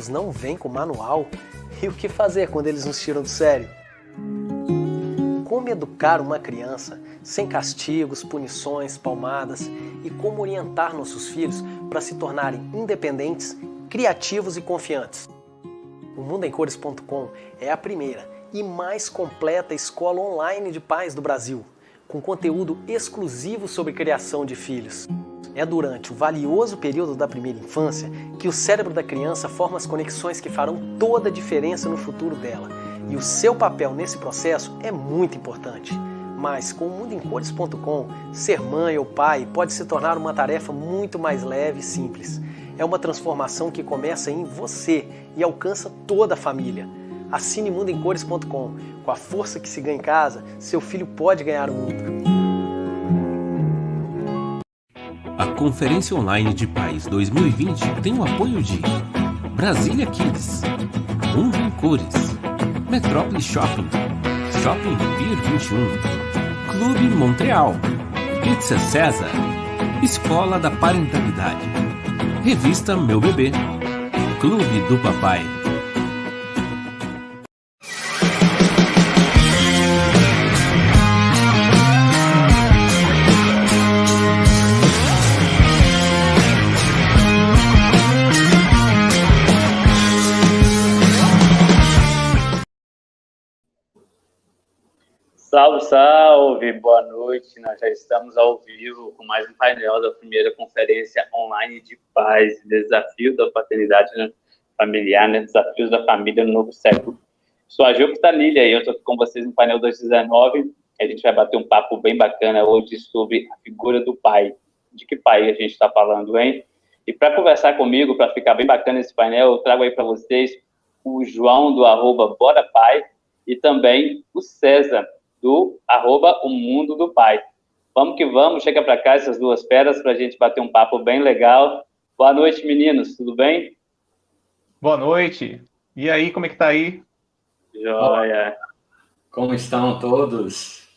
livros não vêm com manual? E o que fazer quando eles nos tiram do sério? Como educar uma criança sem castigos, punições, palmadas e como orientar nossos filhos para se tornarem independentes, criativos e confiantes? O Mundoemcores.com é a primeira e mais completa escola online de pais do Brasil, com conteúdo exclusivo sobre criação de filhos. É durante o valioso período da primeira infância que o cérebro da criança forma as conexões que farão toda a diferença no futuro dela. E o seu papel nesse processo é muito importante. Mas com o Mundoemcores.com, ser mãe ou pai pode se tornar uma tarefa muito mais leve e simples. É uma transformação que começa em você e alcança toda a família. Assine Mundoemcores.com. Com a força que se ganha em casa, seu filho pode ganhar o mundo. A Conferência Online de Pais 2020 tem o apoio de Brasília Kids, Mundo em Cores, Metrópole Shopping, Shopping Pier 21, Clube Montreal, Pizza César, Escola da Parentalidade, Revista Meu Bebê, Clube do Papai. Salve, salve, boa noite. Nós já estamos ao vivo com mais um painel da primeira conferência online de pais, desafio da paternidade familiar, desafios da família no novo século. Sou a Gil Pitanilha e eu estou aqui com vocês no painel 219. A gente vai bater um papo bem bacana hoje sobre a figura do pai. De que pai a gente está falando, hein? E para conversar comigo, para ficar bem bacana esse painel, eu trago aí para vocês o João do @BoraPai e também o César do @O Mundo do Pai. Vamos que vamos, chega para cá essas duas feras para a gente bater um papo bem legal. Boa noite, meninos, tudo bem? Boa noite. E aí, como é que tá aí? Joia. Como estão todos?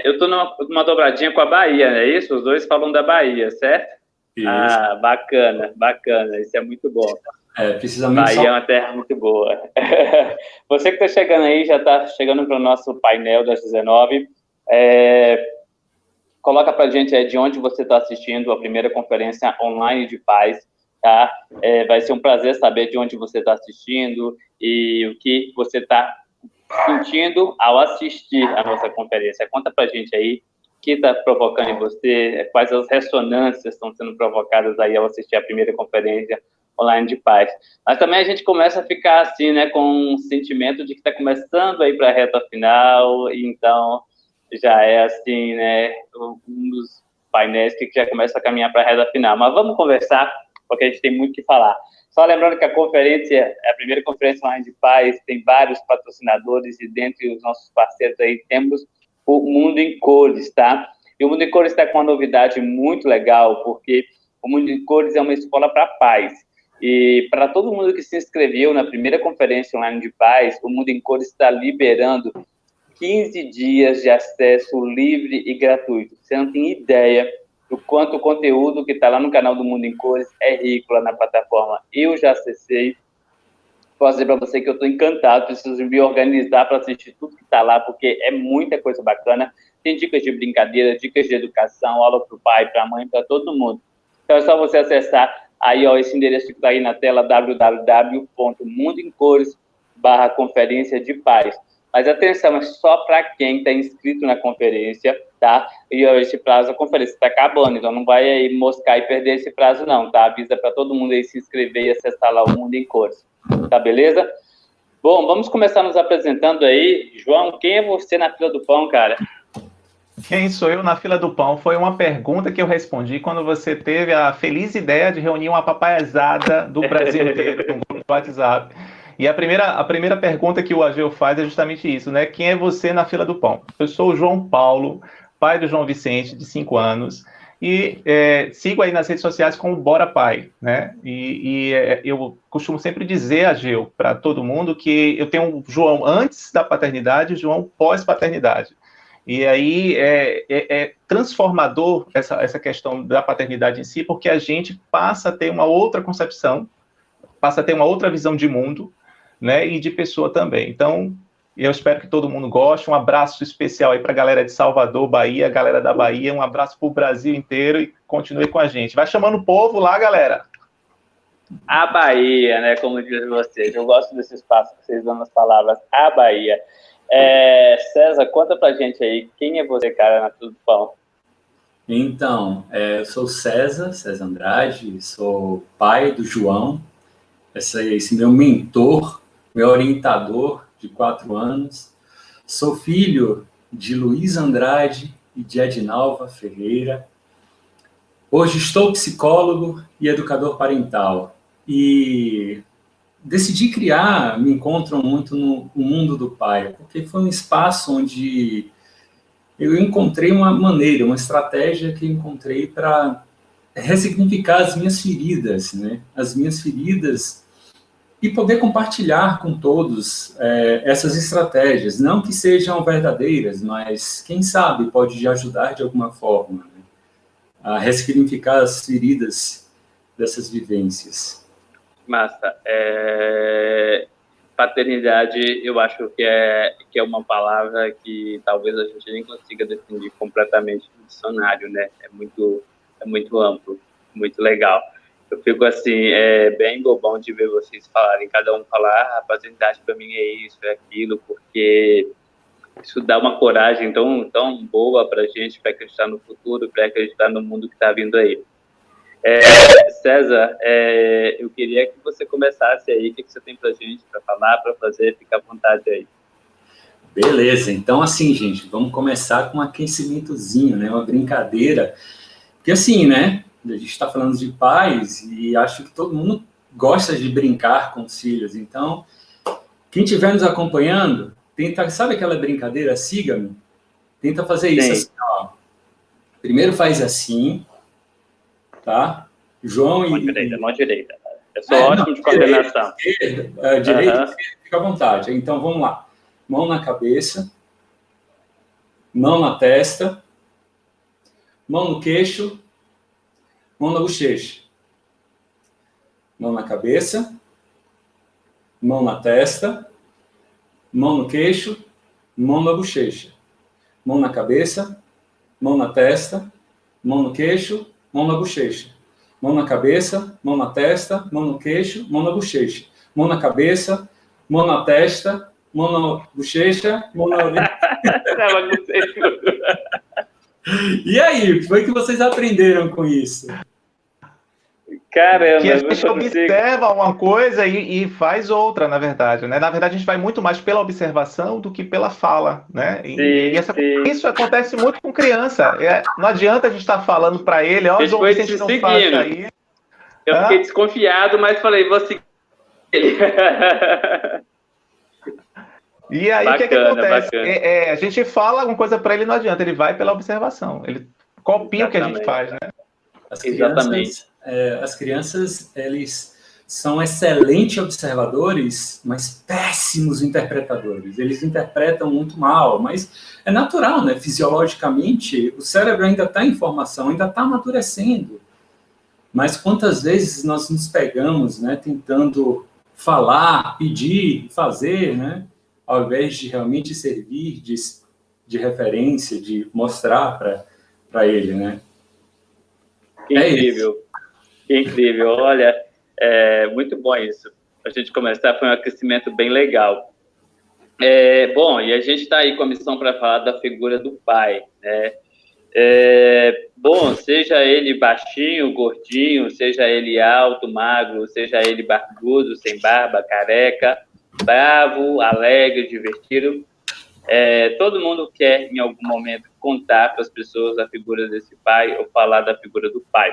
Eu estou numa dobradinha com a Bahia, não é isso? Os dois falam da Bahia, certo? Isso. Ah, bacana, bacana, isso é muito bom. Precisamente Bahia é uma terra muito boa. Você que está chegando aí, já está chegando para o nosso painel das 19. Coloca para a gente aí de onde você está assistindo a primeira conferência online de pais, tá? Vai ser um prazer saber de onde você está assistindo e o que você está sentindo ao assistir a nossa conferência. Conta para a gente aí o que está provocando em você, quais as ressonâncias estão sendo provocadas aí ao assistir a primeira conferência online de paz. Mas também a gente começa a ficar assim, né, com um sentimento de que está começando aí para a reta final, e então já é assim, né, um dos painéis que já começa a caminhar para a reta final. Mas vamos conversar, porque a gente tem muito o que falar. Só lembrando que a conferência, a primeira conferência online de paz, tem vários patrocinadores, e dentre os nossos parceiros aí temos o Mundo em Cores, tá? E o Mundo em Cores está com uma novidade muito legal, porque o Mundo em Cores é uma escola para pais. E para todo mundo que se inscreveu na primeira conferência online de paz, o Mundo em Cores está liberando 15 dias de acesso livre e gratuito. Você não tem ideia do quanto o conteúdo que está lá no canal do Mundo em Cores é rico lá na plataforma. Eu já acessei. Posso dizer para você que eu estou encantado, preciso me organizar para assistir tudo que está lá, porque é muita coisa bacana. Tem dicas de brincadeira, dicas de educação, aula para o pai, para a mãe, para todo mundo. Então é só você acessar aí, ó, esse endereço que está aí na tela, www.mundoemcores.com/conferência de paz. Mas atenção, é só para quem está inscrito na conferência, tá? E ó, esse prazo, a conferência está acabando, então não vai aí moscar e perder esse prazo não, tá? Avisa para todo mundo aí se inscrever e acessar lá o Mundo em Cores, tá beleza? Bom, vamos começar nos apresentando aí. João, quem é você na fila do pão, cara? Quem sou eu na fila do pão? Foi uma pergunta que eu respondi quando você teve a feliz ideia de reunir uma papaiazada do Brasil inteiro no grupo do WhatsApp. E a primeira pergunta que o Ageu faz é justamente isso, né? Quem é você na fila do pão? Eu sou o João Paulo, pai do João Vicente, de 5 anos, e sigo aí nas redes sociais como Bora Pai, né? Eu costumo sempre dizer, Ageu, para todo mundo, que eu tenho o João antes da paternidade e o João pós-paternidade. E aí é transformador essa questão da paternidade em si, porque a gente passa a ter uma outra concepção, passa a ter uma outra visão de mundo, né, e de pessoa também. Então, eu espero que todo mundo goste. Um abraço especial aí para a galera de Salvador, Bahia, galera da Bahia, um abraço para o Brasil inteiro e continue com a gente. Vai chamando o povo lá, galera. A Bahia, né, como diz vocês, eu gosto desse espaço que vocês dão nas palavras, a Bahia. César, conta pra gente aí, quem é você, cara, na Fila do Pão? Então, eu sou César Andrade, sou pai do João, esse meu mentor, meu orientador de 4 anos. Sou filho de Luiz Andrade e de Edinalva Ferreira. Hoje estou psicólogo e educador parental. E decidi criar, me encontro muito no mundo do pai, porque foi um espaço onde eu encontrei uma maneira, uma estratégia que eu encontrei para ressignificar as minhas feridas, né? As minhas feridas, e poder compartilhar com todos essas estratégias, não que sejam verdadeiras, mas quem sabe pode ajudar de alguma forma, né? A ressignificar as feridas dessas vivências. Massa. Paternidade, eu acho que é uma palavra que talvez a gente nem consiga definir completamente no dicionário, né? É muito amplo, muito legal. Eu fico assim, bem bobão de ver vocês falarem, cada um falar, a paternidade para mim é isso, é aquilo, porque isso dá uma coragem tão boa para a gente, para acreditar no futuro, para acreditar no mundo que está vindo aí. César, eu queria que você começasse aí, o que você tem para a gente, para falar, para fazer, fica à vontade aí. Beleza, então assim, gente, vamos começar com um aquecimentozinho, né, uma brincadeira, porque assim, né, a gente está falando de pais e acho que todo mundo gosta de brincar com os filhos, então, quem estiver nos acompanhando, tenta, sabe aquela brincadeira, siga-me? Tenta fazer isso. Assim, ó. Primeiro faz assim, tá? João mão direita. Eu sou ótimo de coordenação. Direita, fica à vontade. Então, vamos lá. Mão na cabeça, mão na testa, mão no queixo, mão na bochecha. Mão na cabeça, mão na testa, mão no queixo, mão na bochecha. Mão na cabeça, mão na testa, mão no queixo, mão na bochecha. Mão na cabeça, mão na testa, mão no queixo, mão na bochecha. Mão na cabeça, mão na testa, mão na bochecha, mão na orelha. E aí, o que foi que vocês aprenderam com isso? Caramba, que a gente observa uma coisa e faz outra, na verdade, né? Na verdade, a gente vai muito mais pela observação do que pela fala, né? Isso acontece muito com criança. Não adianta a gente estar falando para ele, ó, João Vicente, não faz aí. Eu fiquei desconfiado, mas falei, vou seguir ele. E aí, o que acontece? A gente fala alguma coisa para ele, não adianta, ele vai pela observação. Ele copia o que a gente faz, né? As crianças, eles são excelentes observadores, mas péssimos interpretadores. Eles interpretam muito mal, mas é natural, né? Fisiologicamente, o cérebro ainda está em formação, ainda está amadurecendo. Mas quantas vezes nós nos pegamos, né, tentando falar, pedir, fazer, né, ao invés de realmente servir de referência, de mostrar para ele, né? Incrível. Incrível, olha, muito bom isso. A gente começar, foi um aquecimento bem legal. Bom, e a gente está aí com a missão para falar da figura do pai, né? Bom, seja ele baixinho, gordinho, seja ele alto, magro, seja ele barbudo, sem barba, careca, bravo, alegre, divertido, todo mundo quer, em algum momento, contar para as pessoas a figura desse pai ou falar da figura do pai.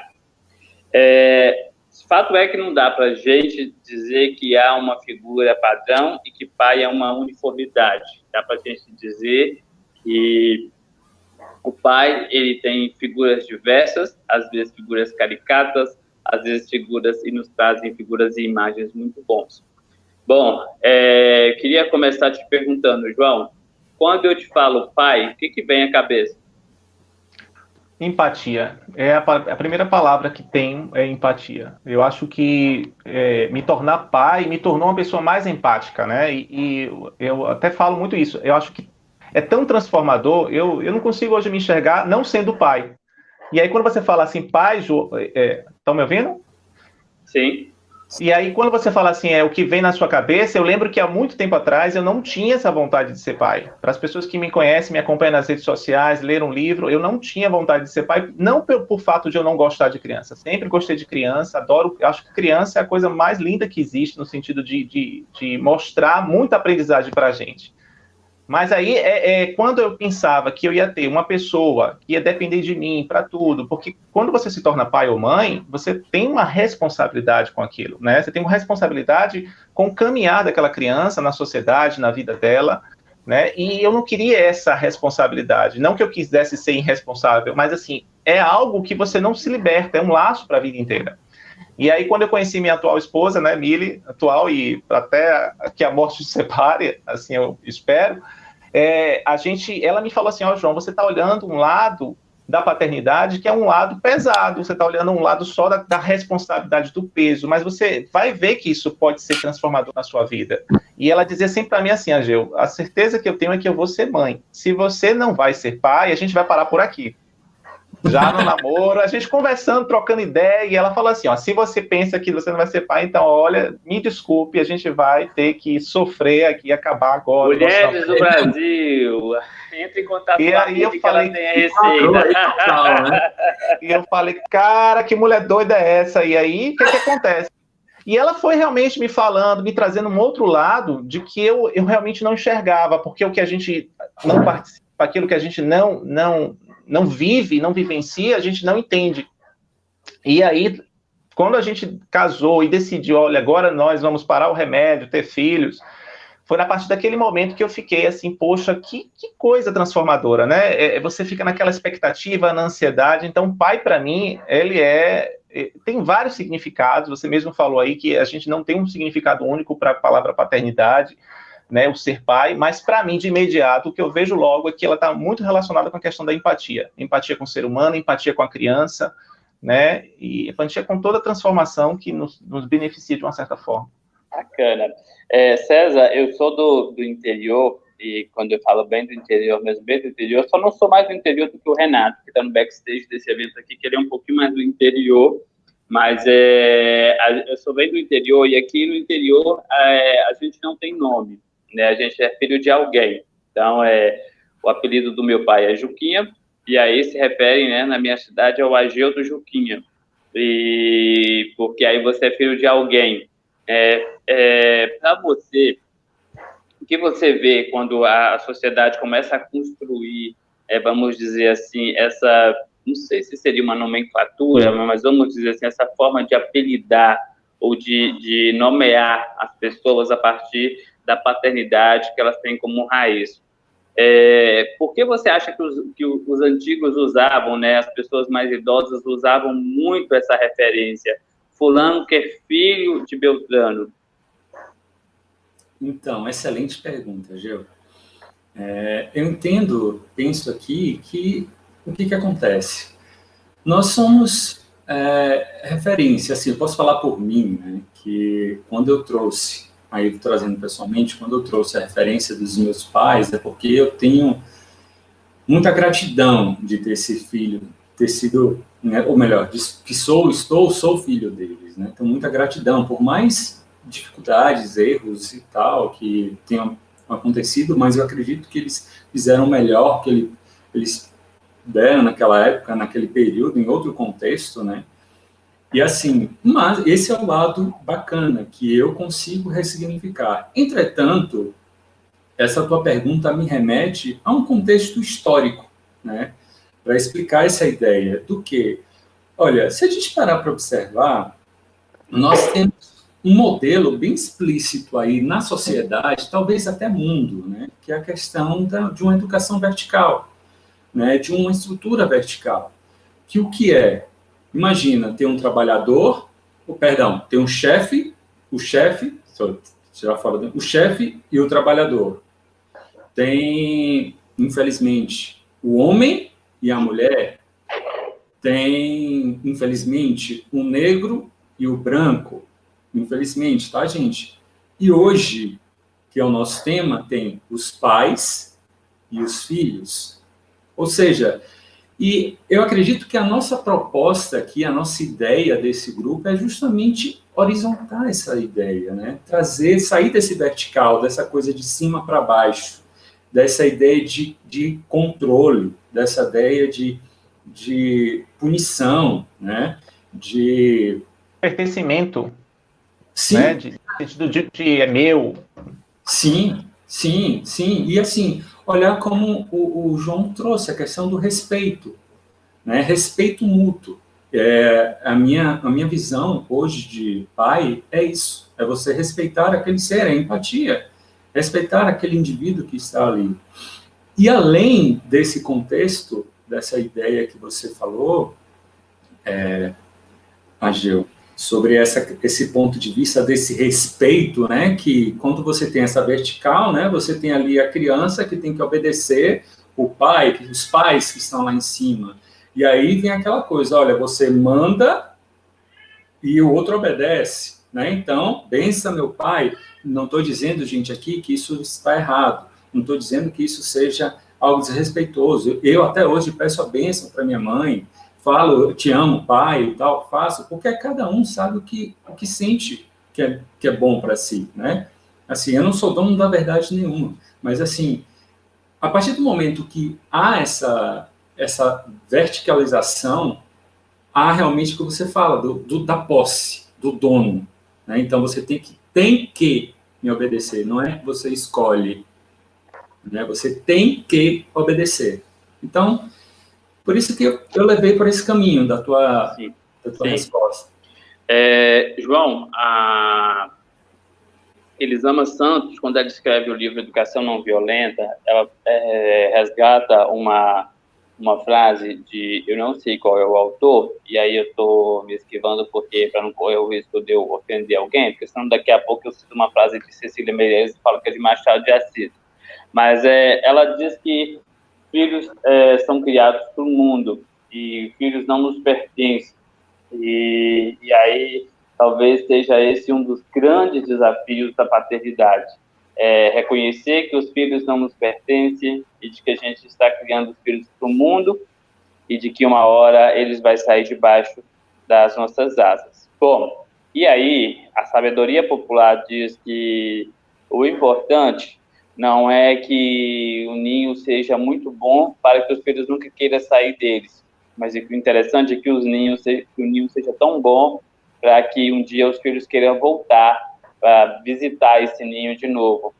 Fato é que não dá para a gente dizer que há uma figura padrão e que pai é uma uniformidade. Dá para a gente dizer que o pai, ele tem figuras diversas, às vezes figuras caricatas, às vezes figuras, e nos trazem figuras e imagens muito bons. Bom, queria começar te perguntando, João, quando eu te falo pai, o que vem à cabeça? Empatia. A primeira palavra que tem é empatia. Eu acho que me tornar pai me tornou uma pessoa mais empática, né? E eu até falo muito isso. Eu acho que é tão transformador, eu não consigo hoje me enxergar não sendo pai. E aí quando você fala assim, pai, estão me ouvindo? Sim. E aí, quando você fala assim, o que vem na sua cabeça, eu lembro que há muito tempo atrás eu não tinha essa vontade de ser pai. Para as pessoas que me conhecem, me acompanham nas redes sociais, leram um livro, eu não tinha vontade de ser pai, não por fato de eu não gostar de criança. Sempre gostei de criança, adoro. Acho que criança é a coisa mais linda que existe, no sentido de mostrar muita aprendizagem para a gente. Mas aí, quando eu pensava que eu ia ter uma pessoa que ia depender de mim para tudo, porque quando você se torna pai ou mãe, você tem uma responsabilidade com aquilo, né? Você tem uma responsabilidade com o caminhar daquela criança na sociedade, na vida dela, né? E eu não queria essa responsabilidade. Não que eu quisesse ser irresponsável, mas assim, é algo que você não se liberta, é um laço para a vida inteira. E aí, quando eu conheci minha atual esposa, né, Mili, atual, e até que a morte se separe, assim eu espero, ela me falou assim, João, você está olhando um lado da paternidade que é um lado pesado, você está olhando um lado só da responsabilidade do peso, mas você vai ver que isso pode ser transformador na sua vida. E ela dizia sempre para mim assim, Angel, a certeza que eu tenho é que eu vou ser mãe. Se você não vai ser pai, a gente vai parar por aqui. Já no namoro, a gente conversando, trocando ideia, e ela falou assim, se você pensa que você não vai ser pai, então, olha, me desculpe, a gente vai ter que sofrer aqui, acabar agora. Mulheres do Brasil, entre em contato com a Mili, que ela tem a receita. E eu falei, cara, que mulher doida é essa? E aí, o que acontece? E ela foi realmente me falando, me trazendo um outro lado de que eu realmente não enxergava, porque o que a gente não participa, aquilo que a gente não vive, não vivencia, a gente não entende. E aí, quando a gente casou e decidiu, olha, agora nós vamos parar o remédio, ter filhos, foi a partir daquele momento que eu fiquei assim, poxa, que coisa transformadora, né? Você fica naquela expectativa, na ansiedade. Então, pai, para mim, ele tem vários significados. Você mesmo falou aí que a gente não tem um significado único para a palavra paternidade, né, o ser pai, mas para mim, de imediato, o que eu vejo logo é que ela está muito relacionada com a questão da empatia. Empatia com o ser humano, empatia com a criança, né, e empatia com toda a transformação que nos beneficia de uma certa forma. Bacana. César, eu sou do interior, e quando eu falo bem do interior, mesmo bem do interior, só não sou mais do interior do que o Renato, que está no backstage desse evento aqui, que ele é um pouquinho mais do interior, mas eu sou bem do interior, e aqui no interior a gente não tem nome, né? A gente é filho de alguém. Então, o apelido do meu pai é Juquinha, e aí se refere, né, na minha cidade, ao Ageu do Juquinha. E porque aí você é filho de alguém. Para você, o que você vê quando a sociedade começa a construir, vamos dizer assim, essa, não sei se seria uma nomenclatura, mas vamos dizer assim, essa forma de apelidar ou de nomear as pessoas a partir da paternidade que elas têm como raiz. Por que você acha que os antigos usavam, né, as pessoas mais idosas usavam muito essa referência? Fulano que é filho de Beltrano. Então, excelente pergunta, Geu. Eu penso aqui que o que acontece? Nós somos referência, assim, eu posso falar por mim, né, que quando eu trouxe, aí trazendo pessoalmente, quando eu trouxe a referência dos meus pais, é porque eu tenho muita gratidão de ter esse filho, ter sido, né, ou melhor, que sou filho deles, né? Então, muita gratidão, por mais dificuldades, erros e tal, que tenham acontecido, mas eu acredito que eles fizeram o melhor que eles deram naquela época, naquele período, em outro contexto, né? E assim, mas esse é o lado bacana, que eu consigo ressignificar. Entretanto, essa tua pergunta me remete a um contexto histórico, né? Para explicar essa ideia do que, olha, se a gente parar para observar, nós temos um modelo bem explícito aí na sociedade, talvez até mundo, né? Que é a questão de uma educação vertical, né? De uma estrutura vertical. Que o que é? Imagina, tem um trabalhador, tem um chefe, o chefe e o trabalhador. Tem, infelizmente, o homem e a mulher, tem, infelizmente, o negro e o branco, infelizmente, tá, gente? E hoje, que é o nosso tema, tem os pais e os filhos. Ou seja, e eu acredito que a nossa proposta aqui, a nossa ideia desse grupo é justamente horizontar essa ideia, né? Trazer, sair desse vertical, dessa coisa de cima para baixo, dessa ideia de controle, dessa ideia de punição, né? De Pertencimento, sim, né? De sentido de é meu. sim, sim, sim. E assim, olhar como o João trouxe a questão do respeito, né? Respeito mútuo. A minha visão hoje de pai é isso, é você respeitar aquele ser, é empatia, respeitar aquele indivíduo que está ali. E além desse contexto, dessa ideia que você falou, Ageu, sobre esse ponto de vista desse respeito, né, que quando você tem essa vertical, né, você tem ali a criança que tem que obedecer o pai, os pais que estão lá em cima. E aí vem aquela coisa, olha, você manda e o outro obedece, né? Então, bença meu pai. Não estou dizendo, gente, aqui que isso está errado. Não estou dizendo que isso seja algo desrespeitoso. Eu até hoje peço a bênção para minha mãe, falo, eu te amo, pai, e tal, faço, porque cada um sabe o que sente que é bom para si, né? Assim, eu não sou dono da verdade nenhuma, mas assim, a partir do momento que há essa verticalização, há realmente o que você fala, da posse, do dono, né? Então você tem que me obedecer, não é que você escolhe, né? Você tem que obedecer. Então, por isso que eu levei por esse caminho da tua resposta. João, a Elisama Santos, quando ela escreve o livro Educação Não Violenta, ela resgata uma frase eu não sei qual é o autor, e aí eu estou me esquivando porque para não correr o risco de eu ofender alguém, porque senão daqui a pouco eu cito uma frase de Cecília Meirelles e falo que é de Machado de Assis. Mas ela diz que filhos são criados para o mundo e filhos não nos pertencem. E aí talvez seja esse um dos grandes desafios da paternidade. Reconhecer que os filhos não nos pertencem e de que a gente está criando os filhos para o mundo e de que uma hora eles vão sair debaixo das nossas asas. Bom, e aí a sabedoria popular diz que o importante não é que o ninho seja muito bom para que os filhos nunca queiram sair deles, mas o interessante é que o ninho seja tão bom para que um dia os filhos queiram voltar para visitar esse ninho de novo.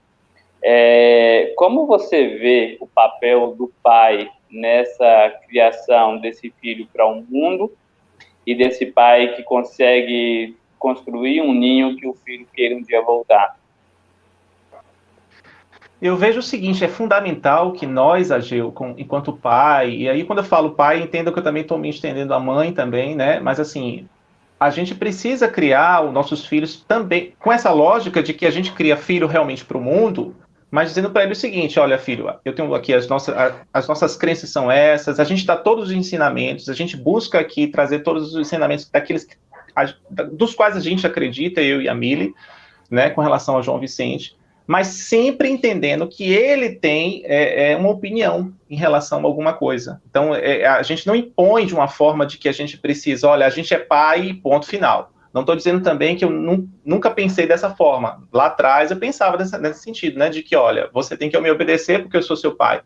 Como você vê o papel do pai nessa criação desse filho para um mundo e desse pai que consegue construir um ninho que o filho queira um dia voltar? Eu vejo o seguinte, é fundamental que nós, Ageu, enquanto pai, e aí quando eu falo pai, entenda que eu também estou me estendendo a mãe também, né? Mas assim, a gente precisa criar os nossos filhos também, com essa lógica de que a gente cria filho realmente para o mundo, mas dizendo para ele o seguinte, olha filho, eu tenho aqui as nossas crenças são essas, a gente dá todos os ensinamentos, a gente busca aqui trazer todos os ensinamentos dos quais a gente acredita, eu e a Mili, né, com relação ao João Vicente, mas sempre entendendo que ele tem uma opinião em relação a alguma coisa. Então, a gente não impõe de uma forma de que a gente precisa, olha, a gente é pai, ponto final. Não estou dizendo também que eu nunca pensei dessa forma. Lá atrás eu pensava nesse sentido, né, de que, olha, você tem que me obedecer porque eu sou seu pai.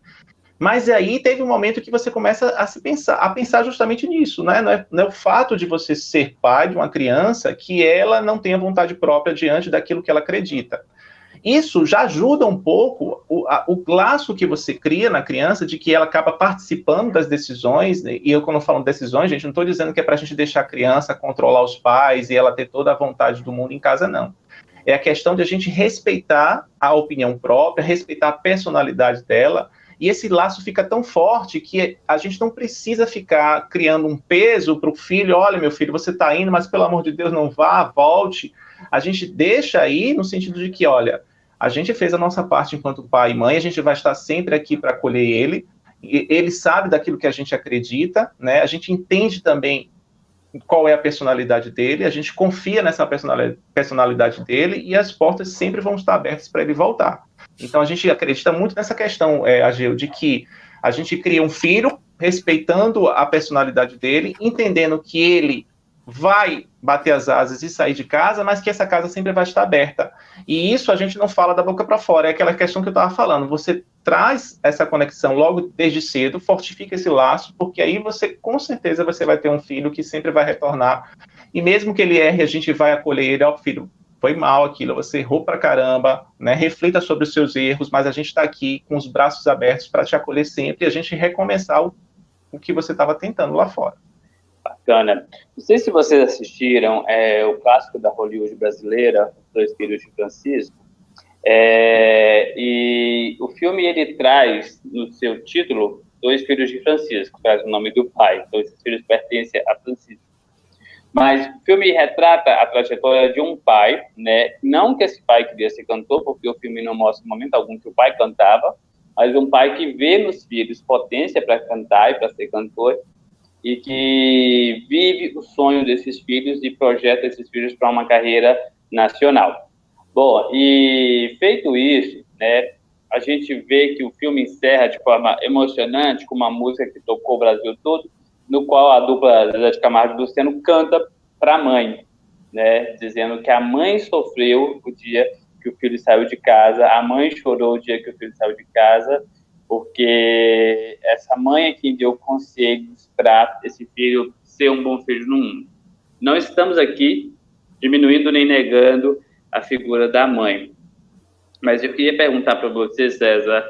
Mas aí teve um momento que você começa a pensar justamente nisso, né? Não é o fato de você ser pai de uma criança que ela não tenha vontade própria diante daquilo que ela acredita. Isso já ajuda um pouco o laço que você cria na criança de que ela acaba participando das decisões, né? E eu, quando eu falo decisões, gente, não estou dizendo que é para a gente deixar a criança controlar os pais e ela ter toda a vontade do mundo em casa, não. É a questão de a gente respeitar a opinião própria, respeitar a personalidade dela, e esse laço fica tão forte que a gente não precisa ficar criando um peso para o filho, olha, meu filho, você está indo, mas pelo amor de Deus, não vá, volte. A gente deixa aí no sentido de que, olha, a gente fez a nossa parte enquanto pai e mãe, a gente vai estar sempre aqui para acolher ele, ele sabe daquilo que a gente acredita, né? A gente entende também qual é a personalidade dele, a gente confia nessa personalidade dele e as portas sempre vão estar abertas para ele voltar. Então, a gente acredita muito nessa questão, Ageu, de que a gente cria um filho respeitando a personalidade dele, entendendo que ele vai bater as asas e sair de casa, mas que essa casa sempre vai estar aberta. E isso a gente não fala da boca para fora, é aquela questão que eu estava falando. Você traz essa conexão logo desde cedo, fortifica esse laço, porque aí você, com certeza, você vai ter um filho que sempre vai retornar. E mesmo que ele erre, a gente vai acolher ele, ó, filho, foi mal aquilo, você errou pra caramba, né? Reflita sobre os seus erros, mas a gente está aqui com os braços abertos para te acolher sempre e a gente recomeçar o que você estava tentando lá fora. Bacana. Não sei se vocês assistiram o clássico da Hollywood brasileira, Os Dois Filhos de Francisco, e o filme ele traz no seu título Dois Filhos de Francisco, traz o nome do pai, então esses filhos pertencem a Francisco. Mas o filme retrata a trajetória de um pai, né? Não que esse pai queria ser cantor, porque o filme não mostra em momento algum que o pai cantava, mas um pai que vê nos filhos potência para cantar e para ser cantor, e que vive o sonho desses filhos e projeta esses filhos para uma carreira nacional. Bom, e feito isso, né, a gente vê que o filme encerra de forma emocionante com uma música que tocou o Brasil todo, no qual a dupla Zezé de Camargo e Luciano canta para a mãe, né, dizendo que a mãe sofreu o dia que o filho saiu de casa, a mãe chorou o dia que o filho saiu de casa, porque essa mãe é quem deu conselhos para esse filho ser um bom filho no mundo. Não estamos aqui diminuindo nem negando a figura da mãe. Mas eu queria perguntar para você, César,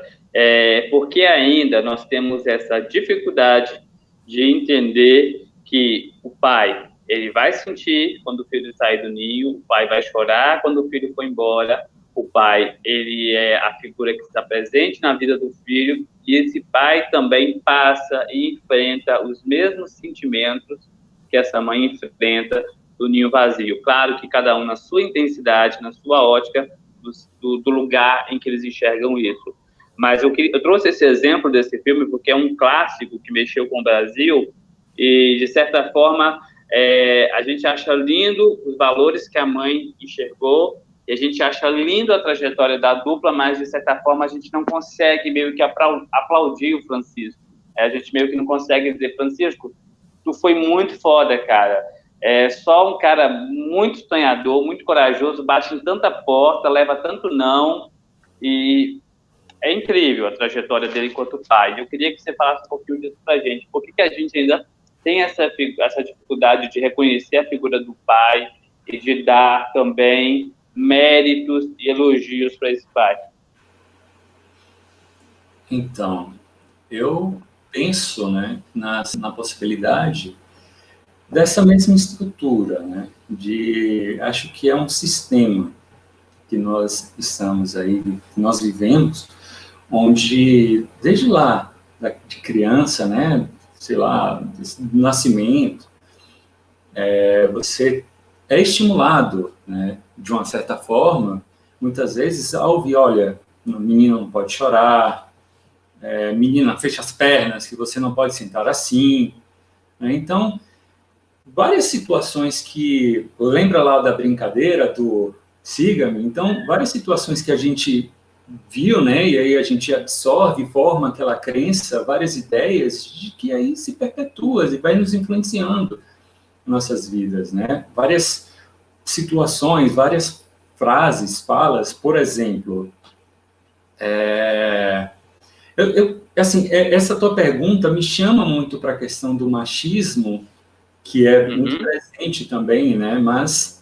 por que ainda nós temos essa dificuldade de entender que o pai, ele vai sentir quando o filho sair do ninho, o pai vai chorar quando o filho for embora, o pai, ele é a figura que está presente na vida do filho, e esse pai também passa e enfrenta os mesmos sentimentos que essa mãe enfrenta do ninho vazio. Claro que cada um na sua intensidade, na sua ótica, do lugar em que eles enxergam isso. Mas eu trouxe esse exemplo desse filme porque é um clássico que mexeu com o Brasil e, de certa forma, a gente acha lindo os valores que a mãe enxergou, e a gente acha lindo a trajetória da dupla, mas, de certa forma, a gente não consegue meio que aplaudir o Francisco. A gente meio que não consegue dizer, Francisco, tu foi muito foda, cara. Só um cara muito sonhador, muito corajoso, bate em tanta porta, leva tanto não, e é incrível a trajetória dele enquanto pai. Eu queria que você falasse um pouquinho disso pra gente. Por que a gente ainda tem essa dificuldade de reconhecer a figura do pai e de dar também méritos e elogios para esse pai? Então, eu penso, né, na possibilidade dessa mesma estrutura, né, acho que é um sistema que nós estamos aí, que nós vivemos, onde, desde lá, de criança, né, sei lá, do nascimento, você é estimulado, né, de uma certa forma, muitas vezes, a ouvir, olha, menino não pode chorar, menina, fecha as pernas, que você não pode sentar assim, né? Então, várias situações que, lembra lá da brincadeira do siga-me, então, várias situações que a gente viu, né, e aí a gente absorve, forma aquela crença, várias ideias, de que aí se perpetua e vai nos influenciando nossas vidas, né? Várias situações, várias frases, falas, por exemplo, assim, essa tua pergunta me chama muito para a questão do machismo, que é muito presente também, né? Mas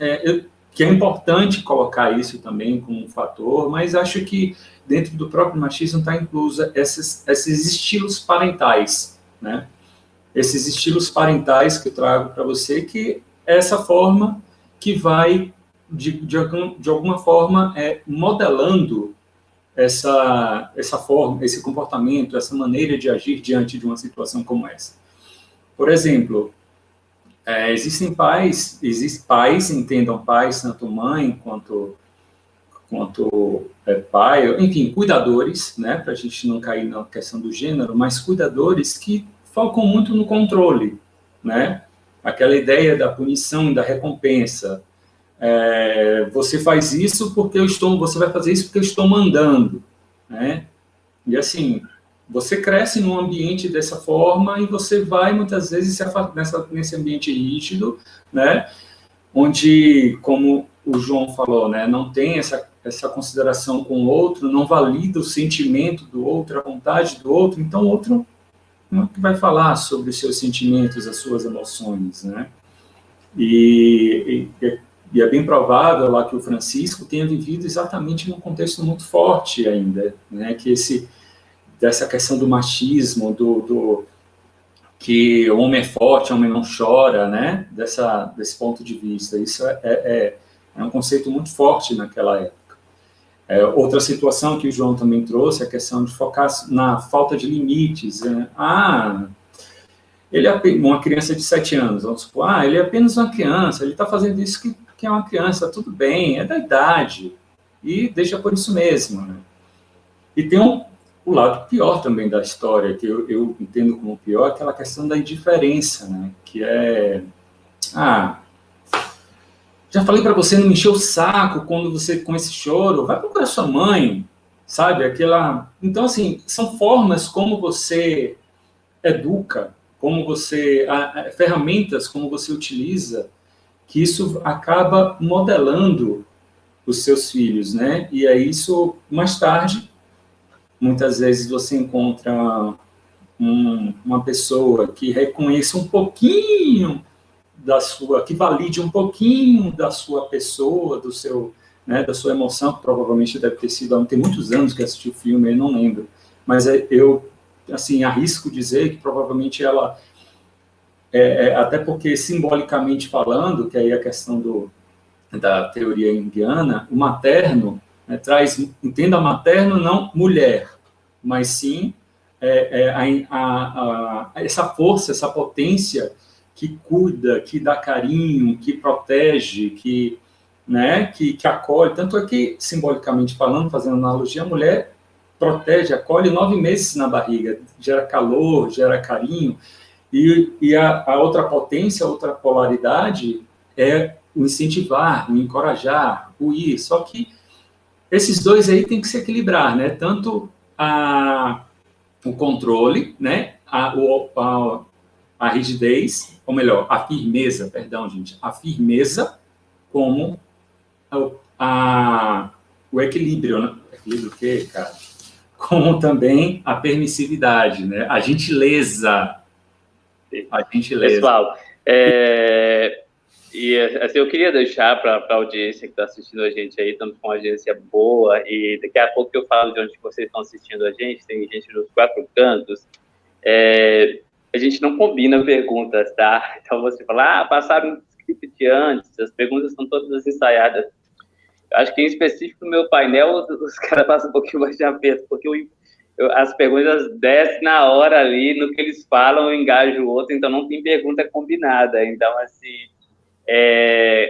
que é importante colocar isso também como um fator, mas acho que dentro do próprio machismo está inclusa esses estilos parentais, né? Esses estilos parentais que eu trago para você, que é essa forma que vai, de alguma forma, modelando essa forma, esse comportamento, essa maneira de agir diante de uma situação como essa. Por exemplo, existem pais, entendam pais, tanto mãe quanto quanto pai, enfim, cuidadores, né, para a gente não cair na questão do gênero, mas cuidadores que focam muito no controle, né, aquela ideia da punição e da recompensa. Você faz isso porque você vai fazer isso porque eu estou mandando, né, e assim, você cresce num ambiente dessa forma e você vai muitas vezes nesse ambiente rígido, né, onde, como o João falou, né, não tem essa consideração com o outro, não valida o sentimento do outro, a vontade do outro, então o outro não vai falar sobre os seus sentimentos, as suas emoções, né? E é bem provável lá que o Francisco tenha vivido exatamente num contexto muito forte ainda, né, que dessa questão do machismo, que o homem é forte, o homem não chora, né? Desse ponto de vista. Isso é um conceito muito forte naquela época. Outra situação que o João também trouxe é a questão de focar na falta de limites. Né? Ele é uma criança de 7 anos, vamos supor, ele é apenas uma criança, ele está fazendo isso que é uma criança, tudo bem, é da idade, e deixa por isso mesmo. Né? E tem o lado pior também da história, que eu entendo como pior, aquela questão da indiferença, né? Que já falei para você não me encher o saco quando você com esse choro, vai procurar sua mãe, sabe? Então, assim, são formas como você educa, ferramentas como você utiliza, que isso acaba modelando os seus filhos, né? E é isso, mais tarde, muitas vezes você encontra uma pessoa que reconheça um pouquinho que valide um pouquinho da sua pessoa, da sua emoção, que provavelmente deve ter sido, tem muitos anos que assisti o filme, eu não lembro, mas eu, assim, arrisco dizer que provavelmente ela, até porque simbolicamente falando, que aí a questão da teoria junguiana, o materno, né, entenda materno não mulher, mas sim essa força, essa potência que cuida, que dá carinho, que protege, que acolhe. Tanto é que, simbolicamente falando, fazendo analogia, a mulher protege, acolhe 9 meses na barriga, gera calor, gera carinho, e a outra potência, a outra polaridade é o incentivar, o encorajar, o ir. Só que esses dois aí tem que se equilibrar, né? Tanto o controle, né? A rigidez, ou melhor, a firmeza, perdão, gente, a firmeza como o equilíbrio, né? Equilíbrio o quê, cara? Como também a permissividade, né? A gentileza. Pessoal, e assim, eu queria deixar para a audiência que está assistindo a gente aí, estamos com uma audiência boa, e daqui a pouco eu falo de onde vocês estão assistindo a gente, tem gente nos 4 cantos, a gente não combina perguntas, tá? Então você fala, passaram um script antes, as perguntas estão todas ensaiadas. Acho que em específico no meu painel, os caras passam um pouquinho mais de aperto, porque as perguntas descem na hora ali, no que eles falam, eu engajo o outro, então não tem pergunta combinada. Então, assim,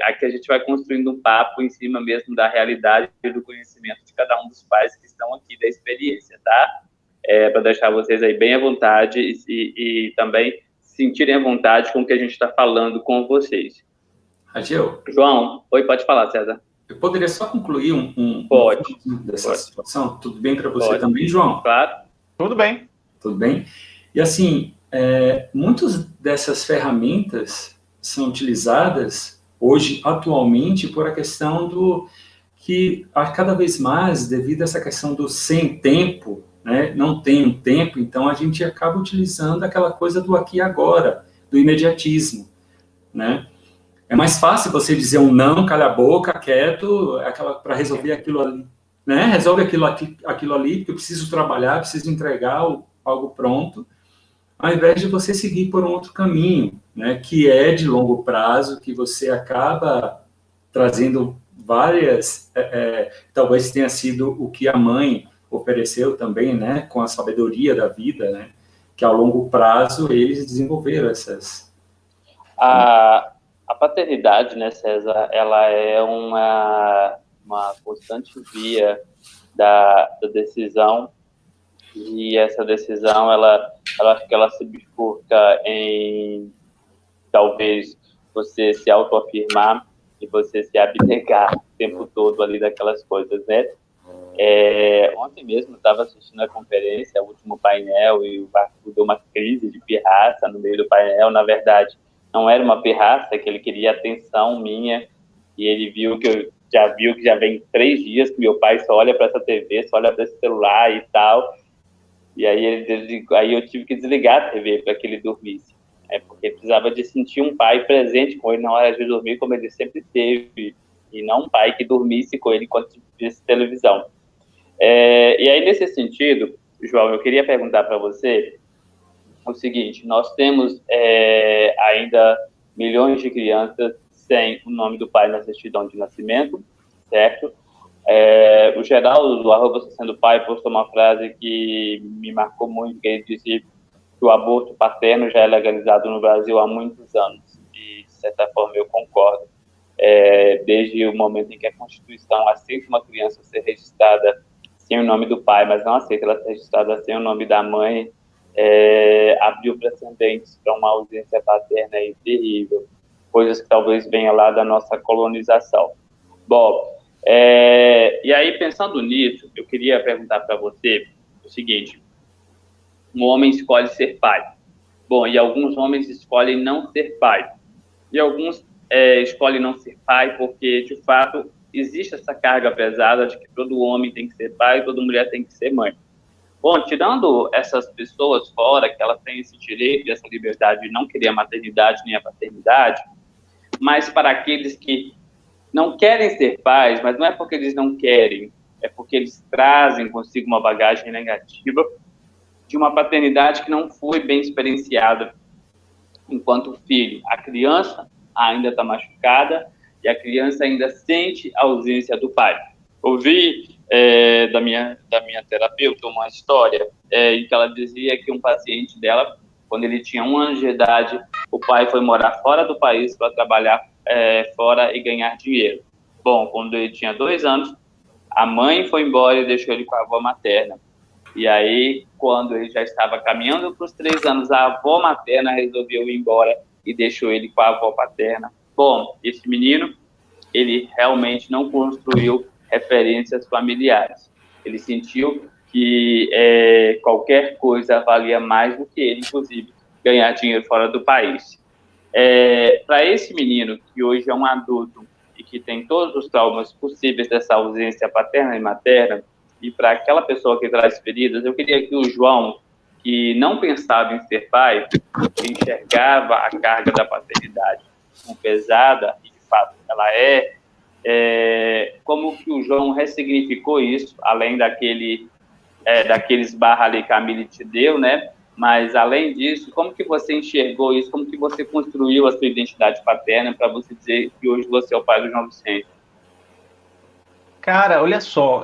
aqui a gente vai construindo um papo em cima mesmo da realidade e do conhecimento de cada um dos pais que estão aqui, da experiência, tá? Para deixar vocês aí bem à vontade e também sentirem à vontade com o que a gente está falando com vocês. Ageu. João, pode falar, César. Eu poderia só concluir Pode. Dessa situação? Tudo bem para você também, João? Claro. Tudo bem. Tudo bem? E assim, muitas dessas ferramentas são utilizadas hoje, atualmente, por a questão que cada vez mais, devido a essa questão do sem tempo, né, não tem um tempo, então a gente acaba utilizando aquela coisa do aqui e agora, do imediatismo, né? É mais fácil você dizer um não, cala a boca, quieto, para resolver aquilo ali, né? Resolve aquilo ali, porque eu preciso trabalhar, preciso entregar algo pronto, ao invés de você seguir por um outro caminho, né? Que é de longo prazo, que você acaba trazendo várias, talvez tenha sido o que a mãe ofereceu também, né? Com a sabedoria da vida, né? Que ao longo prazo eles desenvolveram essas... A paternidade, né, César, ela é uma constante via da decisão, e essa decisão, acho que ela se bifurca em, talvez, você se autoafirmar e você se abnegar o tempo todo ali daquelas coisas, né? Ontem mesmo eu estava assistindo a conferência, o último painel, e o Arthur deu uma crise de pirraça no meio do painel. Na verdade, não era uma pirraça, que ele queria atenção minha, e ele viu que já vem 3 dias que meu pai só olha para essa TV, só olha para esse celular e tal. E aí eu tive que desligar a TV para que ele dormisse, porque ele precisava de sentir um pai presente com ele na hora de dormir, como ele sempre teve, e não um pai que dormisse com ele enquanto visse televisão. E aí, nesse sentido, João, eu queria perguntar para você o seguinte: nós temos ainda milhões de crianças sem o nome do pai na certidão de nascimento, certo? O Geraldo, do @ Você Sendo Pai, postou uma frase que me marcou muito, que ele disse que o aborto paterno já é legalizado no Brasil há muitos anos, e, de certa forma, eu concordo. Desde o momento em que a Constituição aceita uma criança ser registrada sem o nome do pai, mas não aceita ela ser registrada sem o nome da mãe, abriu precedentes para uma ausência paterna aí terrível, coisas que talvez venham lá da nossa colonização. Bom, e aí, pensando nisso, eu queria perguntar para você o seguinte: um homem escolhe ser pai. Bom, e alguns homens escolhem não ser pai. E alguns escolhem não ser pai porque, de fato, existe essa carga pesada de que todo homem tem que ser pai e toda mulher tem que ser mãe. Bom, tirando essas pessoas fora, que elas têm esse direito e essa liberdade de não querer a maternidade nem a paternidade, mas para aqueles que não querem ser pais, mas não é porque eles não querem, é porque eles trazem consigo uma bagagem negativa de uma paternidade que não foi bem experienciada enquanto filho. A criança ainda está machucada e a criança ainda sente a ausência do pai. Ouvi da minha terapeuta uma história em que ela dizia que um paciente dela, quando ele tinha 1 ano de idade, o pai foi morar fora do país para trabalhar fora e ganhar dinheiro. Bom, quando ele tinha 2 anos, a mãe foi embora e deixou ele com a avó materna. E aí, quando ele já estava caminhando para os 3 anos, a avó materna resolveu ir embora e deixou ele com a avó paterna. Bom, esse menino, ele realmente não construiu referências familiares. Ele sentiu que qualquer coisa valia mais do que ele, inclusive, ganhar dinheiro fora do país. Para esse menino, que hoje é um adulto e que tem todos os traumas possíveis dessa ausência paterna e materna, e para aquela pessoa que traz feridas, eu queria que o João, que não pensava em ser pai, que enxergava a carga da paternidade como pesada, e de fato ela como que o João ressignificou isso, além daqueles barra ali que a Mili te deu, né? Mas, além disso, como que você enxergou isso? Como que você construiu a sua identidade paterna para você dizer que hoje você é o pai do João Vicente? Cara, olha só,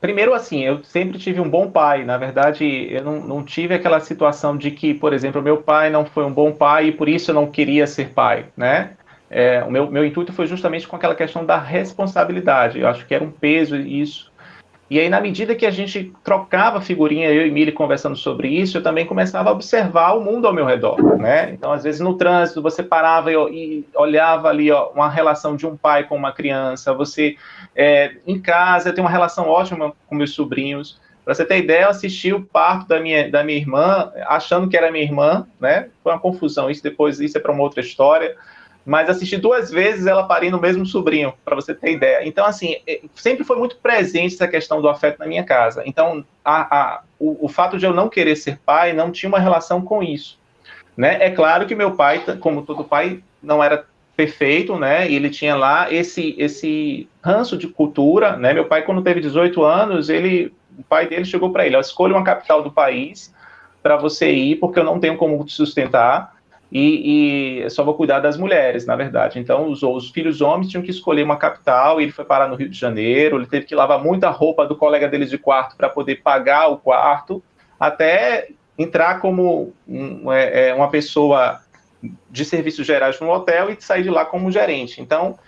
primeiro assim, eu sempre tive um bom pai. Na verdade, eu não tive aquela situação de que, por exemplo, meu pai não foi um bom pai e por isso eu não queria ser pai, né? O meu intuito foi justamente com aquela questão da responsabilidade. Eu acho que era um peso isso. E aí, na medida que a gente trocava figurinha, eu e Mili conversando sobre isso, eu também começava a observar o mundo ao meu redor, né? Então, às vezes, no trânsito, você parava e olhava ali uma relação de um pai com uma criança. Você, em casa, eu tenho uma relação ótima com meus sobrinhos. Para você ter ideia, eu assisti o parto da minha irmã, achando que era minha irmã, né? Foi uma confusão, isso é para uma outra história. Mas assisti 2 vezes ela parindo o mesmo sobrinho, para você ter ideia. Então, assim, sempre foi muito presente essa questão do afeto na minha casa. Então, o fato de eu não querer ser pai não tinha uma relação com isso, né? É claro que meu pai, como todo pai, não era perfeito, né? E ele tinha lá esse ranço de cultura, né? Meu pai, quando teve 18 anos, o pai dele chegou para ele: escolha uma capital do país para você ir, porque eu não tenho como te sustentar. E só vou cuidar das mulheres, na verdade. Então, os filhos homens tinham que escolher uma capital, e ele foi parar no Rio de Janeiro. Ele teve que lavar muita roupa do colega deles de quarto para poder pagar o quarto, até entrar como uma pessoa de serviços gerais no hotel e sair de lá como gerente. Então,